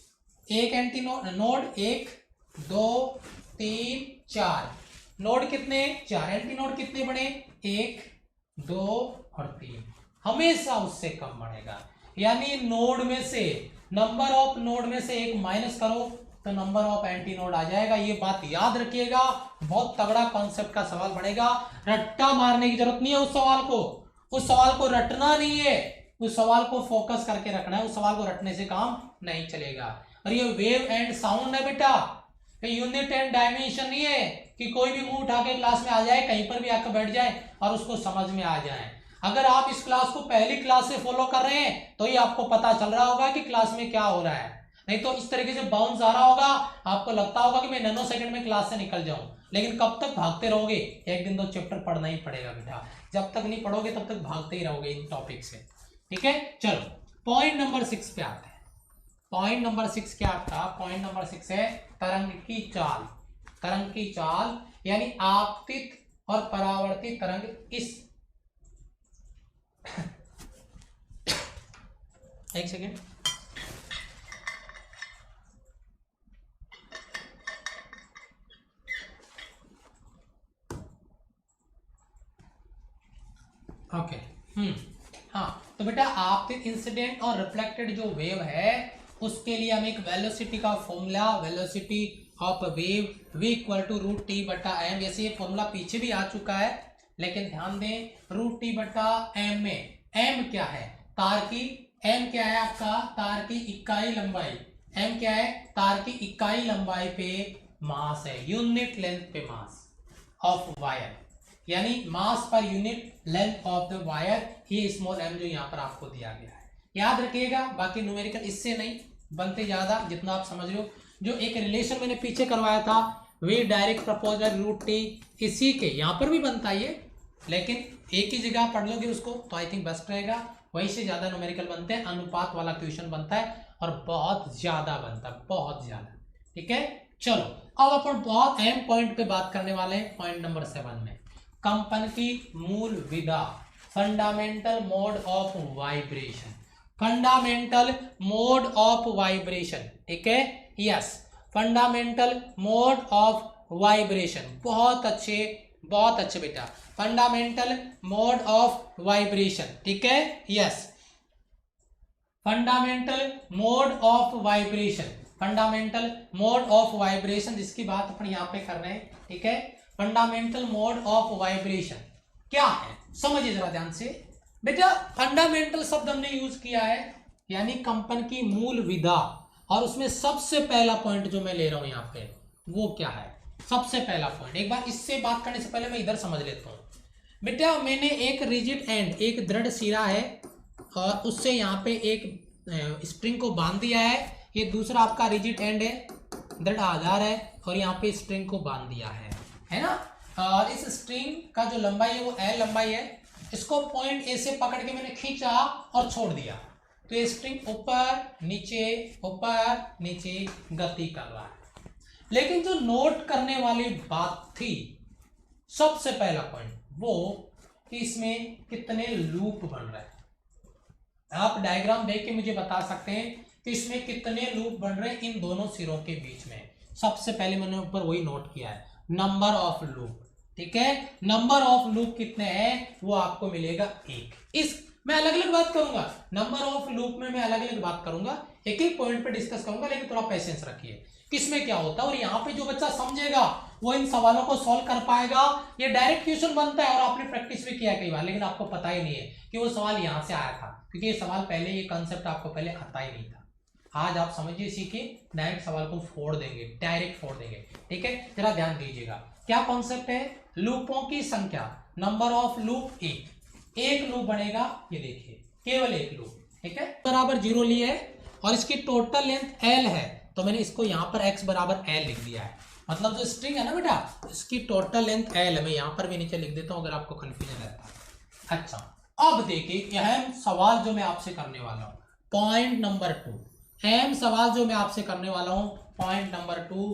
एक एंटी नोड 1 2 3 4 नोड कितने? 4। एंटी नोड कितने बने? 1 2 और 3। हमेशा उससे कम बढ़ेगा। यानी नोड में से नंबर ऑफ नोड में से एक माइनस करो तो नंबर ऑफ एंटी नोड आ जाएगा। ये बात याद रखिएगा, बहुत तगड़ा कॉन्सेप्ट का सवाल बनेगा। रट्टा मारने की जरूरत नहीं है उस सवाल को रटना नहीं है, उस सवाल को फोकस करके रखना है। उस सवाल को रटने से काम नहीं चलेगा। और ये वेव एंड साउंड है बेटा, यूनिट एंड डायमेंशन नहीं है कि कोई भी मुंह उठा के क्लास में आ जाए, कहीं पर भी आकर बैठ जाए और उसको समझ में आ जाए। अगर आप इस क्लास को पहली क्लास से फॉलो कर रहे हैं तो ये आपको पता चल रहा होगा कि क्लास में क्या हो रहा है। नहीं तो इस तरीके से बाउंस आ रहा होगा, आपको लगता होगा कि मैं नैनो सेकंड में क्लास से निकल जाऊं, लेकिन कब तक भागते रहोगे? एक दिन तो चैप्टर पढ़ना ही पड़ेगा बेटा। जब तक नहीं पढ़ोगे तब तक भागते ही रहोगे इन टॉपिक से। ठीक है, चलो पॉइंट नंबर 6 पे आते हैं। पॉइंट नंबर 6 क्या था? पॉइंट नंबर 6 है तरंग की चाल। तरंग की चाल यानी आपतित और परावर्तित तरंग इस एक सेकेंड, ओके। हाँ, तो बेटा आपतित इंसिडेंट और रिफ्लेक्टेड जो वेव है उसके लिए हम एक वेलोसिटी का formula, velocity of wave v equal to √t/m। वैसे ये फॉर्मूला पीछे भी आ चुका है, लेकिन ध्यान दें √t/m में m क्या है? तार की m क्या है? आपका तार की इकाई लंबाई। m क्या है? तार की इकाई लंबाई पे मास है, यूनिट लेंथ पे मास ऑफ वायर, यानी mass per unit length of the wire. ये स्मॉल m जो यहाँ पर आपको दिया गया है, याद रखिएगा। बाकी न्यूमेरिकल इससे नहीं बनते ज्यादा, जितना आप समझ रहे हो। जो एक रिलेशन मैंने पीछे करवाया था वे डायरेक्ट प्रपोजल √t, इसी के यहाँ पर भी बनता है ये, लेकिन एक ही जगह पढ़ लोगे उसको तो आई थिंक बेस्ट रहेगा। वहीं से ज्यादा न्यूमेरिकल बनते हैं, अनुपात वाला क्वेश्चन बनता है और बहुत ज्यादा बनता है, बहुत ज्यादा। ठीक है, चलो अब अपन बहुत अहम पॉइंट पे बात करने वाले हैं। पॉइंट नंबर 7 में कंपन की मूल विधा, fundamental mode of vibration. Fundamental mode of vibration, ठीक है, yes, fundamental mode of vibration. बहुत अच्छे बेटा, फंडामेंटल मोड ऑफ वाइब्रेशन, ठीक है, yes, fundamental mode of vibration, fundamental mode of vibration जिसकी बात अपन यहां पे कर रहे हैं। ठीक है, फंडामेंटल मोड ऑफ वाइब्रेशन क्या है समझिए जरा ध्यान से बेटा। फंडामेंटल शब्द हमने यूज किया है यानी कंपन की मूल विधा, और उसमें सबसे पहला पॉइंट जो मैं ले रहा हूं यहां पे वो क्या है? सबसे पहला पॉइंट, एक बार इससे बात करने से पहले मैं इधर समझ लेता हूं बेटा। मैंने एक रिजिड एंड, एक दृढ़ सिरा है और उससे यहाँ पे एक स्प्रिंग को बांध दिया है। ये दूसरा आपका रिजिड एंड है, दृढ़ आधार है, और यहाँ पे स्ट्रिंग को बांध दिया है ना। और इस स्ट्रिंग का जो लंबाई है वो L लंबाई है। इसको पॉइंट A से पकड़ के मैंने खींचा और छोड़ दिया, तो ये स्ट्रिंग ऊपर नीचे गति कर रहा है। लेकिन जो नोट करने वाली बात थी, सबसे पहला पॉइंट वो कि इसमें कितने लूप बन रहे हैं। आप डायग्राम देख के मुझे बता सकते हैं कि इसमें कितने लूप बन रहे हैं इन दोनों सिरों के बीच में। सबसे पहले मैंने ऊपर वही नोट किया है, नंबर ऑफ लूप। ठीक है, नंबर ऑफ लूप कितने हैं वो आपको मिलेगा 1। इस मैं अलग अलग बात करूंगा, नंबर ऑफ लूप में मैं अलग अलग बात करूंगा, एक एक पॉइंट पे डिस्कस करूंगा, लेकिन थोड़ा पेशेंस रखिए किसमें क्या होता है। और यहाँ पे जो बच्चा समझेगा वो इन सवालों को सॉल्व कर पाएगा। ये डायरेक्ट क्वेश्चन बनता है और आपने प्रैक्टिस भी किया कई बार, लेकिन आपको पता ही नहीं है कि वो सवाल यहाँ से आया था, क्योंकि ये सवाल पहले, ये कंसेप्ट आपको पहले आता ही नहीं था। आज आप समझिए सीखिए, डायरेक्ट सवाल को फोड़ देंगे, डायरेक्ट फोड़ देंगे। ठीक है, जरा ध्यान दीजिएगा। क्या कॉन्सेप्ट है? लूपों की संख्या, नंबर ऑफ लूप एक लूप बनेगा, ये देखिए केवल एक लूप। ठीक है, बराबर 0 लिए है और इसकी टोटल लेंथ l है, तो मैंने इसको यहाँ पर x बराबर l लिख दिया है। मतलब जो स्ट्रिंग है ना बेटा, इसकी टोटल लेंथ l है। मैं यहाँ पर भी नीचे लिख देता हूँ अगर आपको कंफ्यूजन रहता है। अच्छा, अब देखिए अहम सवाल जो मैं आपसे करने वाला हूँ, पॉइंट नंबर 2। अहम सवाल जो मैं आपसे करने वाला हूँ, पॉइंट नंबर 2।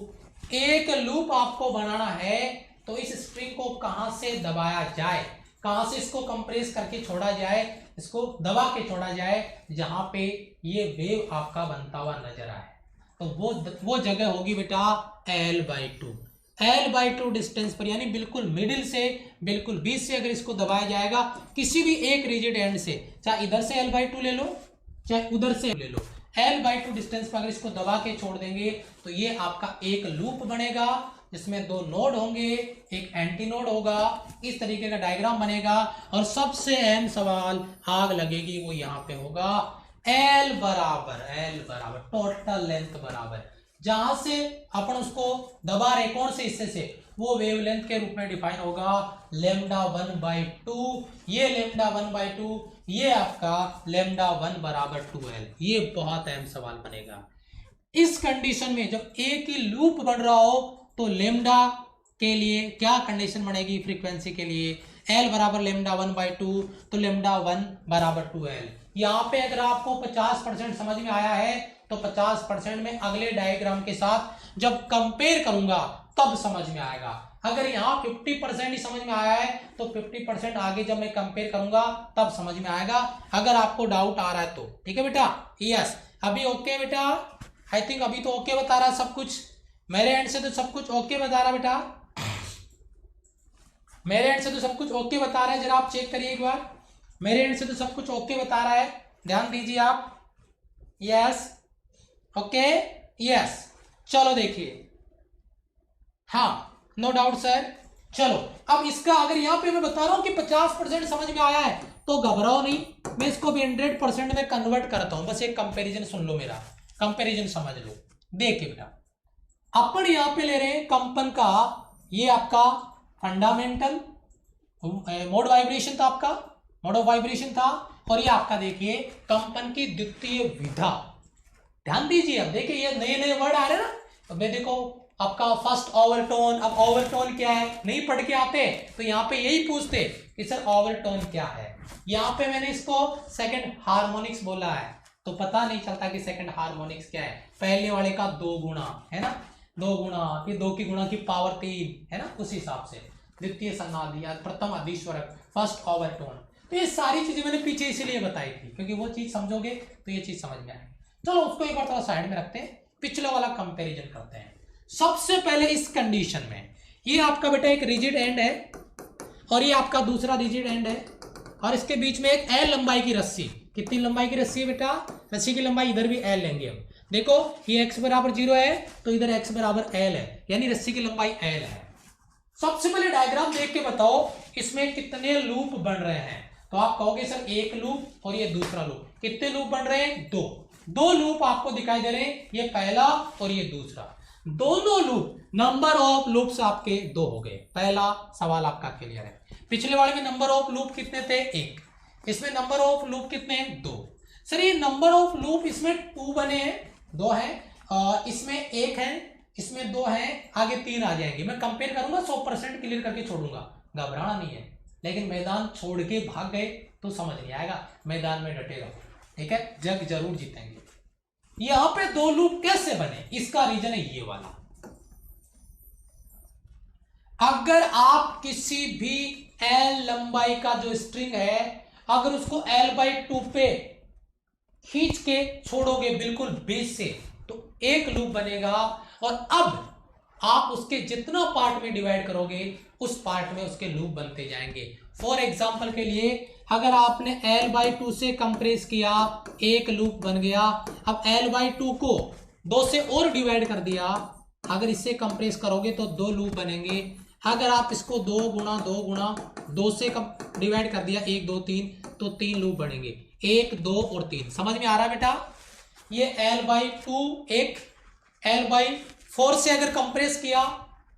एक लूप आपको बनाना है, तो इस स्ट्रिंग को कहाँ से दबाया जाए, कहाँ से इसको कंप्रेस करके छोड़ा जाए, इसको दबा के छोड़ा जाए, जहां पे ये वेव आपका बनता हुआ नजर आए। तो वो जगह होगी बेटा l/2। l/2 डिस्टेंस पर, यानी बिल्कुल मिडिल से, बिल्कुल बीच से अगर इसको दबाया जाएगा किसी भी एक रिजिड एंड से, चाहे इधर से l/2 ले लो चाहे उधर से ले लो, l/2 डिस्टेंस पर अगर इसको दबा के छोड़ देंगे तो ये आपका एक लूप बनेगा, जिसमें 2 नोड होंगे, एक एंटी नोड होगा, इस तरीके का डायग्राम बनेगा। और सबसे अहम सवाल आग लगेगी वो यहाँ पे होगा, l बराबर टोटल लेंथ बराबर, जहां से अपन उसको दबा रहे कौन से हिस्से से, वो वेवलेंथ के रूप में डिफाइन होगा λ1/2। ये λ1/2, ये आपका λ1 बराबर 2l। ये बहुत अहम सवाल बनेगा। इस कंडीशन में जब एक ही लूप बन रहा हो तो लेमडा के लिए क्या कंडीशन बनेगी, फ्रीक्वेंसी के लिए l बराबर λ1/2, तो λ1 बराबर 2l। यहाँ पे अगर आपको 50% समझ में आया है तो 50% में अगले डायग्राम के साथ जब कंपेयर करूंगा तब समझ में आएगा। अगर यहाँ 50% ही समझ में आया है तो 50% आगे जब मैं कंपेयर करूंगा तब समझ में आएगा, अगर आपको डाउट आ रहा है तो। ठीक है बेटा, यस अभी ओके बेटा, आई थिंक अभी तो ओके बता रहा है सब कुछ, मेरे एंड से तो सब कुछ ओके बता रहा है बेटा, मेरे एंड से तो सब कुछ ओके बता रहा है, जरा आप चेक करिए एक बार, मेरे एंड से तो सब कुछ ओके बता रहा है, ध्यान दीजिए आप। यस ओके यस, चलो देखिए, हाँ नो डाउट सर। चलो अब इसका अगर यहाँ पे मैं बता रहा हूं कि 50% समझ में आया है तो घबराओ नहीं, मैं इसको भी 100% में कन्वर्ट करता हूं। बस एक कंपैरिजन सुन लो, मेरा कंपैरिजन समझ लो। देखिए बेटा, अपन यहां पे ले रहे हैं कंपन का, ये आपका फंडामेंटल मोड वाइब्रेशन था, आपका मोड ऑफ वाइब्रेशन था, और ये आपका देखिए कंपन की द्वितीय विधा। ध्यान दीजिए, अब देखिए ये नए नए वर्ड आ रहे हैं ना, तो मैं देखो आपका फर्स्ट ओवरटोन, अब ओवरटोन क्या है नहीं पढ़ के आते तो यहाँ पे यही पूछते कि सर ओवरटोन क्या है। यहाँ पे मैंने इसको सेकंड हार्मोनिक्स बोला है, तो पता नहीं चलता कि सेकंड हार्मोनिक्स क्या है। पहले वाले का 2 गुना है ना, 2 गुना, फिर 2 की गुणा की पावर 3 है ना, उस हिसाब से द्वितीय संगादि या प्रथम अधिश्वरक, फर्स्ट ओवरटोन। तो ये सारी चीजें मैंने पीछे इसीलिए बताई थी क्योंकि वो चीज समझोगे तो ये चीज समझ में आएगी। चलो उसको एक बार थोड़ा साइड में रखते हैं, पिछले वाला कंपैरिजन करते हैं। सबसे पहले इस कंडीशन में ये आपका बेटा एक रिजिड एंड है और ये आपका दूसरा रिजिड एंड है, और इसके बीच में एक l लंबाई की रस्सी। कितनी लंबाई की रस्सी है बेटा? रस्सी की लंबाई इधर भी l लेंगे हम। देखो ये x बराबर 0 है तो इधर x बराबर l है, यानी रस्सी की लंबाई l है। सबसे पहले डायग्राम देख के बताओ इसमें कितने लूप बन रहे हैं, तो आप कहोगे सर एक लूप और ये दूसरा लूप। कितने लूप बन रहे हैं? 2 लूप आपको दिखाई दे रहे हैं, ये पहला और ये दूसरा। दोनों लूप, नंबर ऑफ लूप्स आपके 2 हो गए। पहला सवाल आपका क्लियर है। पिछले वाले में नंबर ऑफ लूप कितने थे? 1। इसमें नंबर ऑफ लूप कितने हैं? 2। सर ये नंबर ऑफ लूप इसमें 2 बने हैं, 2 हैं, इसमें 1 है, इसमें 2 हैं, आगे 3 आ जाएंगे। मैं कंपेयर करूंगा 100% क्लियर करके छोड़ूंगा, घबराना नहीं है। लेकिन मैदान छोड़ के भाग गए तो समझ नहीं आएगा, मैदान में डटे रहो, ठीक है, जग जरूर जीतेंगे। यहां पे 2 लूप कैसे बने, इसका रीजन है ये वाला। अगर आप किसी भी l लंबाई का जो स्ट्रिंग है, अगर उसको l/2 पे खींच के छोड़ोगे बिल्कुल बेस से, तो एक लूप बनेगा। और अब आप उसके जितना पार्ट में डिवाइड करोगे उस पार्ट में उसके लूप बनते जाएंगे। फॉर एग्जांपल के लिए अगर आपने l/2 से कंप्रेस किया, एक लूप बन गया। अब l/2 को 2 से और डिवाइड कर दिया, अगर इससे कंप्रेस करोगे तो 2 लूप बनेंगे। अगर आप इसको 2 गुणा 2 से डिवाइड कर दिया, 1 2 3, तो 3 लूप बनेंगे, 1 2 और 3। समझ में आ रहा है बेटा? ये L/2 एक, L/4 से अगर कंप्रेस किया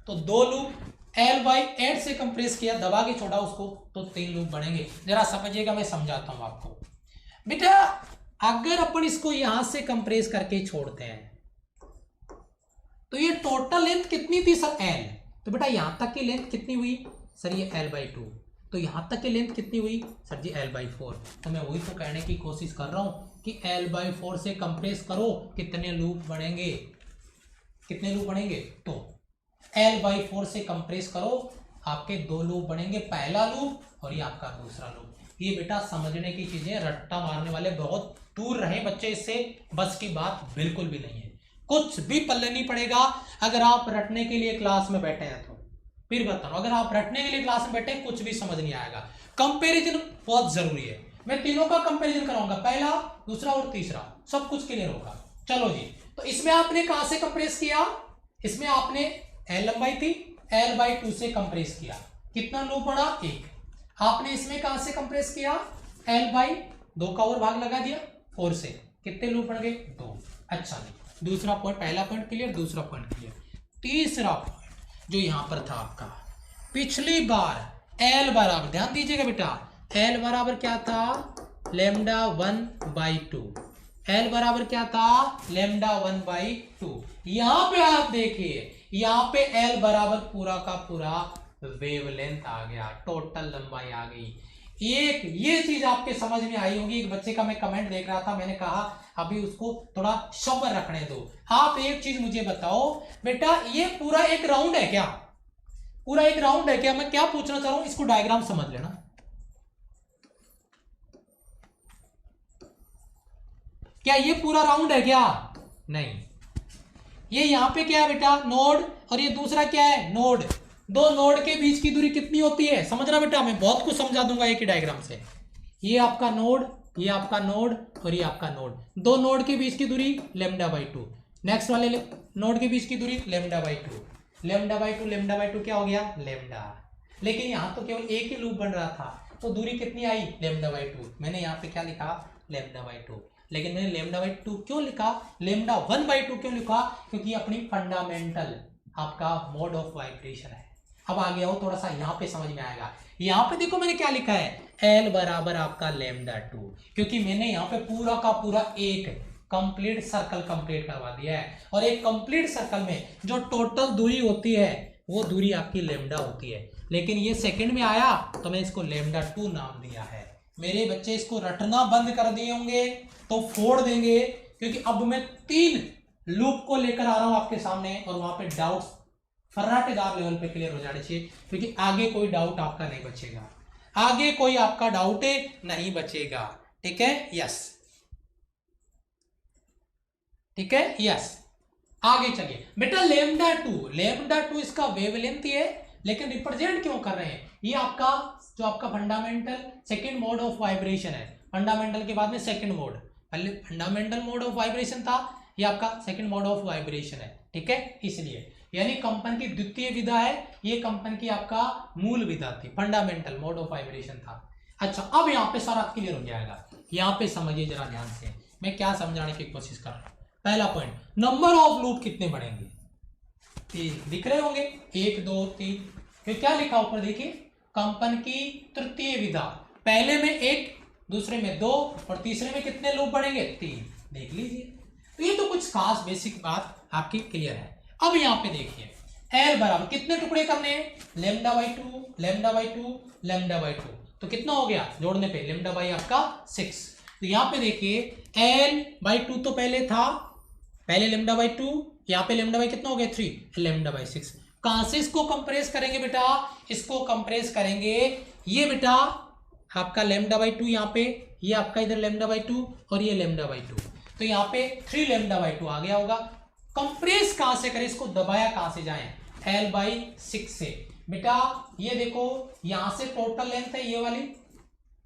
तो 2 लूप, L/8 से कंप्रेस किया, दबा के छोड़ा उसको तो 3 लूप बनेंगे। जरा समझिएगा, मैं समझाता हूं आपको बेटा। अगर अपन इसको यहां से कंप्रेस करके छोड़ते हैं तो ये टोटल लेंथ कितनी थी सर? L। तो बेटा यहां तक की लेंथ कितनी हुई सर? ये L/2। तो यहां तक की लेंथ कितनी हुई सर जी? L/4। तो मैं वही तो कहने की कोशिश कर रहा हूं कि L/4 से कंप्रेस करो, कितने लूप बनेंगे? कितने लूप बनेंगे? तो L/4 से कंप्रेस करो, आपके 2 लूप बनेंगे, पहला लूप और ये आपका दूसरा लूप। ये बेटा समझने की चीजें, रट्टा मारने वाले बहुत दूर रहे बच्चे, इससे बस की बात बिल्कुल भी नहीं है। कुछ भी पल्ले नहीं पड़ेगा अगर आप रटने के लिए क्लास में बैठे हैं तो। फिर बताओ, अगर आप रटने के लिए क्लास में बैठे कुछ भी समझ नहीं आएगा। कंपैरिजन बहुत जरूरी है। मैं तीनों का कंपैरिजन कराऊंगा, पहला, दूसरा और तीसरा, सब कुछ क्लियर होगा। चलो जी, तो इसमें आपने कहां से कंप्रेस किया? इसमें आपने L लंबाई थी, L/2 से कंप्रेस किया, कितना लूप बना? 1। आपने इसमें कहां से कंप्रेस किया? L/2 का और भाग लगा दिया 4 से, कितने लूप बन गए? 2। अच्छा जी, दूसरा पॉइंट, पहला पॉइंट क्लियर, दूसरा पॉइंट क्लियर। तीसरा पॉइंट जो यहां पर था आपका, पिछली बार L बराबर, ध्यान दीजिएगा बेटा, L बराबर क्या था? λ1/2। L बराबर क्या था? λ1/2। यहां पे आप देखिए, यहां पे L बराबर पूरा का पूरा वेवलेंथ आ गया, टोटल लंबाई आ गई। एक ये चीज आपके समझ में आई होगी। एक बच्चे का मैं कमेंट देख रहा था, मैंने कहा अभी उसको थोड़ा सब्र रखने दो। आप एक चीज मुझे बताओ बेटा, ये पूरा एक राउंड है क्या? पूरा एक राउंड है क्या? मैं क्या पूछना चाह रहा हूं, इसको डायग्राम समझ लेना। क्या ये पूरा राउंड है क्या? नहीं। ये यहां पे क्या है बेटा? नोड, और ये दूसरा क्या है? नोड। 2 नोड के बीच की दूरी कितनी होती है? समझना बेटा, मैं बहुत कुछ समझा दूंगा एक ही डायग्राम से। ये आपका नोड, ये आपका नोड और ये आपका नोड। 2 नोड के बीच की दूरी λ/2। नेक्स्ट वाले नोड के बीच की दूरी λ/2। λ/2 क्या हो गया? लैम्डा। लेकिन यहां तो केवल एक ही लूप बन रहा था, तो दूरी कितनी आई? λ/2। मैंने यहाँ पे क्या लिखा? λ/2। लेकिन मैंने λ/2 क्यों लिखा? λ1/2 क्यों लिखा? क्योंकि अपनी फंडामेंटल आपका मोड ऑफ वाइब्रेशन है। अब आ गया हो थोड़ा सा, यहाँ पे समझ में आएगा। यहाँ पे देखो मैंने क्या लिखा है? L बराबर आपका λ2, क्योंकि मैंने यहाँ पे पूरा का पूरा एक कंप्लीट सर्कल कंप्लीट करवा दिया है। और एक कंप्लीट सर्कल में जो टोटल दूरी होती है वो दूरी आपकी लैम्डा होती है। लेकिन ये सेकंड में आया तो मैं इसको λ2 नाम दिया है। मेरे बच्चे इसको रटना बंद कर दिए होंगे तो फोड़ देंगे, क्योंकि अब मैं 3 लूप को लेकर आ रहा हूं आपके सामने, और वहां पे डाउट्स फर्राटेदार लेवल पे क्लियर हो जाने चाहिए, क्योंकि आगे कोई डाउट आपका नहीं बचेगा। आगे कोई आपका डाउट नहीं बचेगा। ठीक है? यस, ठीक है, यस। आगे चलिए बेटा, λ2 इसका वेवलेंथ है, लेकिन रिप्रेजेंट क्यों कर रहे हैं? ये आपका जो आपका fundamental second mode of vibration है। फंडामेंटल के बाद में सेकंड मोड, पहले फंडामेंटल मोड ऑफ वाइब्रेशन था, ये आपका सेकंड मोड ऑफ वाइब्रेशन है। ठीक है? इसलिए यानी कंपन की द्वितीय विधा है, ये कंपन की आपका मूल विधा थी, फंडामेंटल मोड ऑफ वाइब्रेशन था। अच्छा, अब यहाँ पे सारा क्लियर हो जाएगा। यहाँ पे समझिए जरा ध्यान से, मैं क्या समझाने की कोशिश कर रहा हूं। पहला पॉइंट, नंबर ऑफ लूप कितने बढ़ेंगे? 3 दिख रहे होंगे, 1 2 3। फिर क्या लिखा ऊपर देखिए, कंपन की तृतीय विधा, पहले में 1, दूसरे में 2 और तीसरे में कितने लूप बढ़ेंगे? 3। देख लीजिए, तो ये तो कुछ खास बेसिक बात आपकी क्लियर है। अब यहाँ पे देखिए, L बराबर कितने टुकड़े करने हैं? λ/2 λ/2 λ/2, तो कितना हो गया जोड़ने पे? λ आपका 6। तो यहाँ पे देखिए L/2 तो पहले था, पहले λ/2, यहाँ पे λ कितना हो गया? 3, λ/6। कहां से इसको कंप्रेस करेंगे बेटा? इसको कंप्रेस करेंगे, ये बेटा आपका λ/2 यहाँ पे, ये आपका इधर λ/2 और ये λ/2, तो यहाँ पे 3 λ/2 आ गया होगा। कंप्रेस कहां से करें इसको? दबाया कहां से जाए? L/6 से। बेटा ये देखो, यहां से टोटल लेंथ है ये वाली,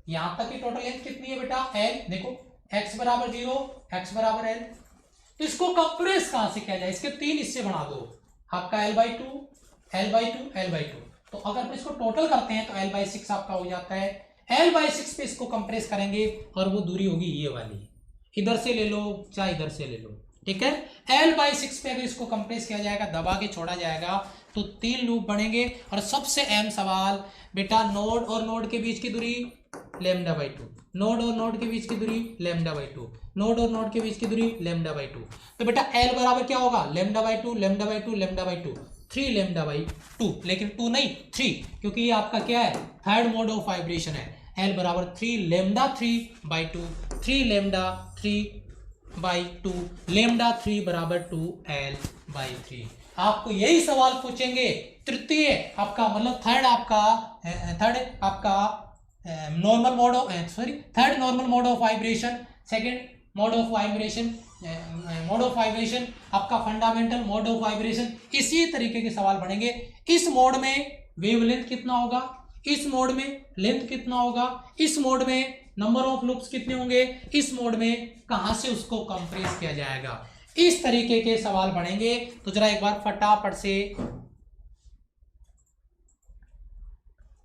यहां तक की टोटल लेंथ कितनी है बेटा? L। देखो x बराबर 0, x बराबर L। तो इसको कंप्रेस कहां से किया जाए? इसके 3 हिस्से बना दो, आपका L/2 L/2 L/2। तो अगर इसको टोटल करते हैं तो L/6 आपका हो जाता है। L/6 पे इसको कंप्रेस करेंगे और वो दूरी होगी ये वाली। इधर से ले लो चाहे इधर से ले लो, ठीक है। L/6 पे अगर इसको कंप्रेस किया जाएगा, दबा के छोड़ा जाएगा तो 3 लूप बनेंगे। और सबसे अहम सवाल बेटा, नोड और नोड के बीच की दूरी λ/2, नोड और नोड के बीच की दूरी λ/2, नोड और नोड के बीच की दूरी λ/2। तो बेटा L बराबर क्या होगा, λ/2 λ/2 λ/2, 3 λ/2, लेकिन 2 नहीं 3, क्योंकि ये आपका क्या है, थर्ड मोड ऑफ वाइब्रेशन है। L बराबर 3 λ3/2, 3 λ3/2, λ3 बराबर 2L/3। आपको यही सवाल पूछेंगे तृतीय आपका, मतलब थर्ड आपका normal mode of third normal mode of vibration, second mode of vibration आपका फंडामेंटल मोड ऑफ वाइब्रेशन। इसी तरीके के सवाल बनेंगे। इस मोड में वेवलेंथ कितना होगा, इस मोड में लेंथ कितना होगा, इस मोड में नंबर ऑफ लूप्स कितने होंगे, इस मोड में कहां से उसको कंप्रेस किया जाएगा, इस तरीके के सवाल बनेंगे। तो जरा एक बार फटाफट से,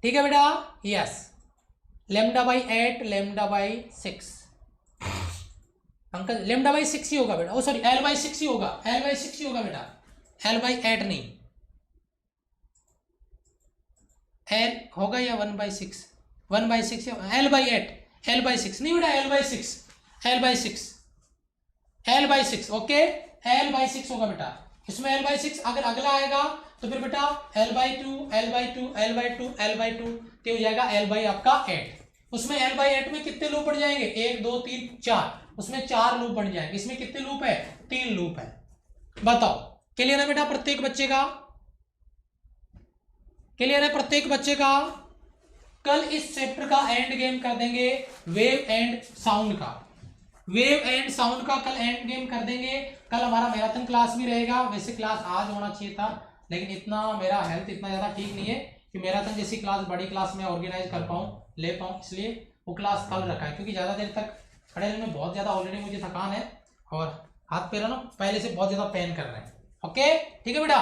ठीक है बेटा, यस, λ/8 λ/6 अंकल, λ/6 ही होगा बेटा, ओ सॉरी L/6 ही होगा, L/6 ही होगा बेटा, L/8 नहीं, L होगा या 1/6, 1/6 या L/8, L/6 नहीं बेटा, L/6 ओके, L/6 होगा बेटा। इसमें L/6 अगर अगला आएगा तो फिर बेटा L/2 L/2 L/2 L/2 हो जाएगा L/8। उसमें L/8 में कितने लूप बढ़ जाएंगे, 1 2 3 4, उसमें 4 लूप बढ़ जाएंगे। इसमें कितने लूप है, 3 लूप है। बताओ, क्लियर है बेटा प्रत्येक बच्चे का, क्लियर है प्रत्येक बच्चे का। कल इस चैप्टर का एंड गेम कर देंगे, वेव एंड साउंड का, वेव एंड साउंड का कल एंड गेम कर देंगे। कल हमारा मैराथन क्लास भी रहेगा। वैसे क्लास आज होना चाहिए था, लेकिन इतना मेरा हेल्थ इतना ज्यादा ठीक नहीं है कि मैराथन जैसी क्लास बड़ी क्लास में ऑर्गेनाइज कर पाऊँ, ले पाऊँ, इसलिए वो क्लास कल रखा है। क्योंकि ज्यादा देर तक खड़े रहने में बहुत ज्यादा ऑलरेडी मुझे थकान है और हाथ पैर ना पहले से बहुत ज्यादा पेन कर रहे हैं। ओके ठीक है बेटा,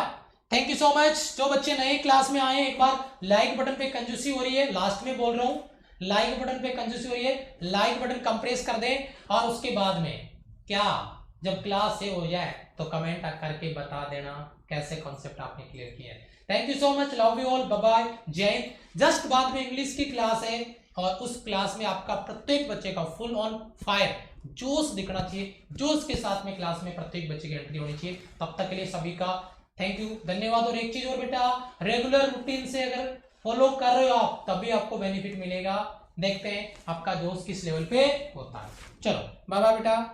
थैंक यू सो मच। जो बच्चे नए क्लास में आए, एक बार लाइक बटन पे कंजूसी हो रही है, लास्ट में बोल रहा हूँ, लाइक बटन पे कंजूसी हो रही है, लाइक बटन कंप्रेस कर दें। और उसके बाद में क्या, जब क्लास से हो जाए तो कमेंट करके बता देना कैसे कॉन्सेप्ट आपने क्लियर किया है। Thank you so much, love you all, bye bye, जय हिंद। जस्ट बाद में इंग्लिश की क्लास है और उस क्लास में आपका प्रत्येक बच्चे का फुल ऑन फायर जोश दिखना चाहिए, जोश के साथ में क्लास में प्रत्येक बच्चे की एंट्री होनी चाहिए। तब तक के लिए सभी का थैंक यू, धन्यवाद। और एक चीज और बेटा, रेगुलर रूटीन से अगर फॉलो कर रहे हो आप तभी आपको बेनिफिट मिलेगा। देखते हैं आपका जोश किस लेवल पे होता है। चलो बाय बाय बेटा।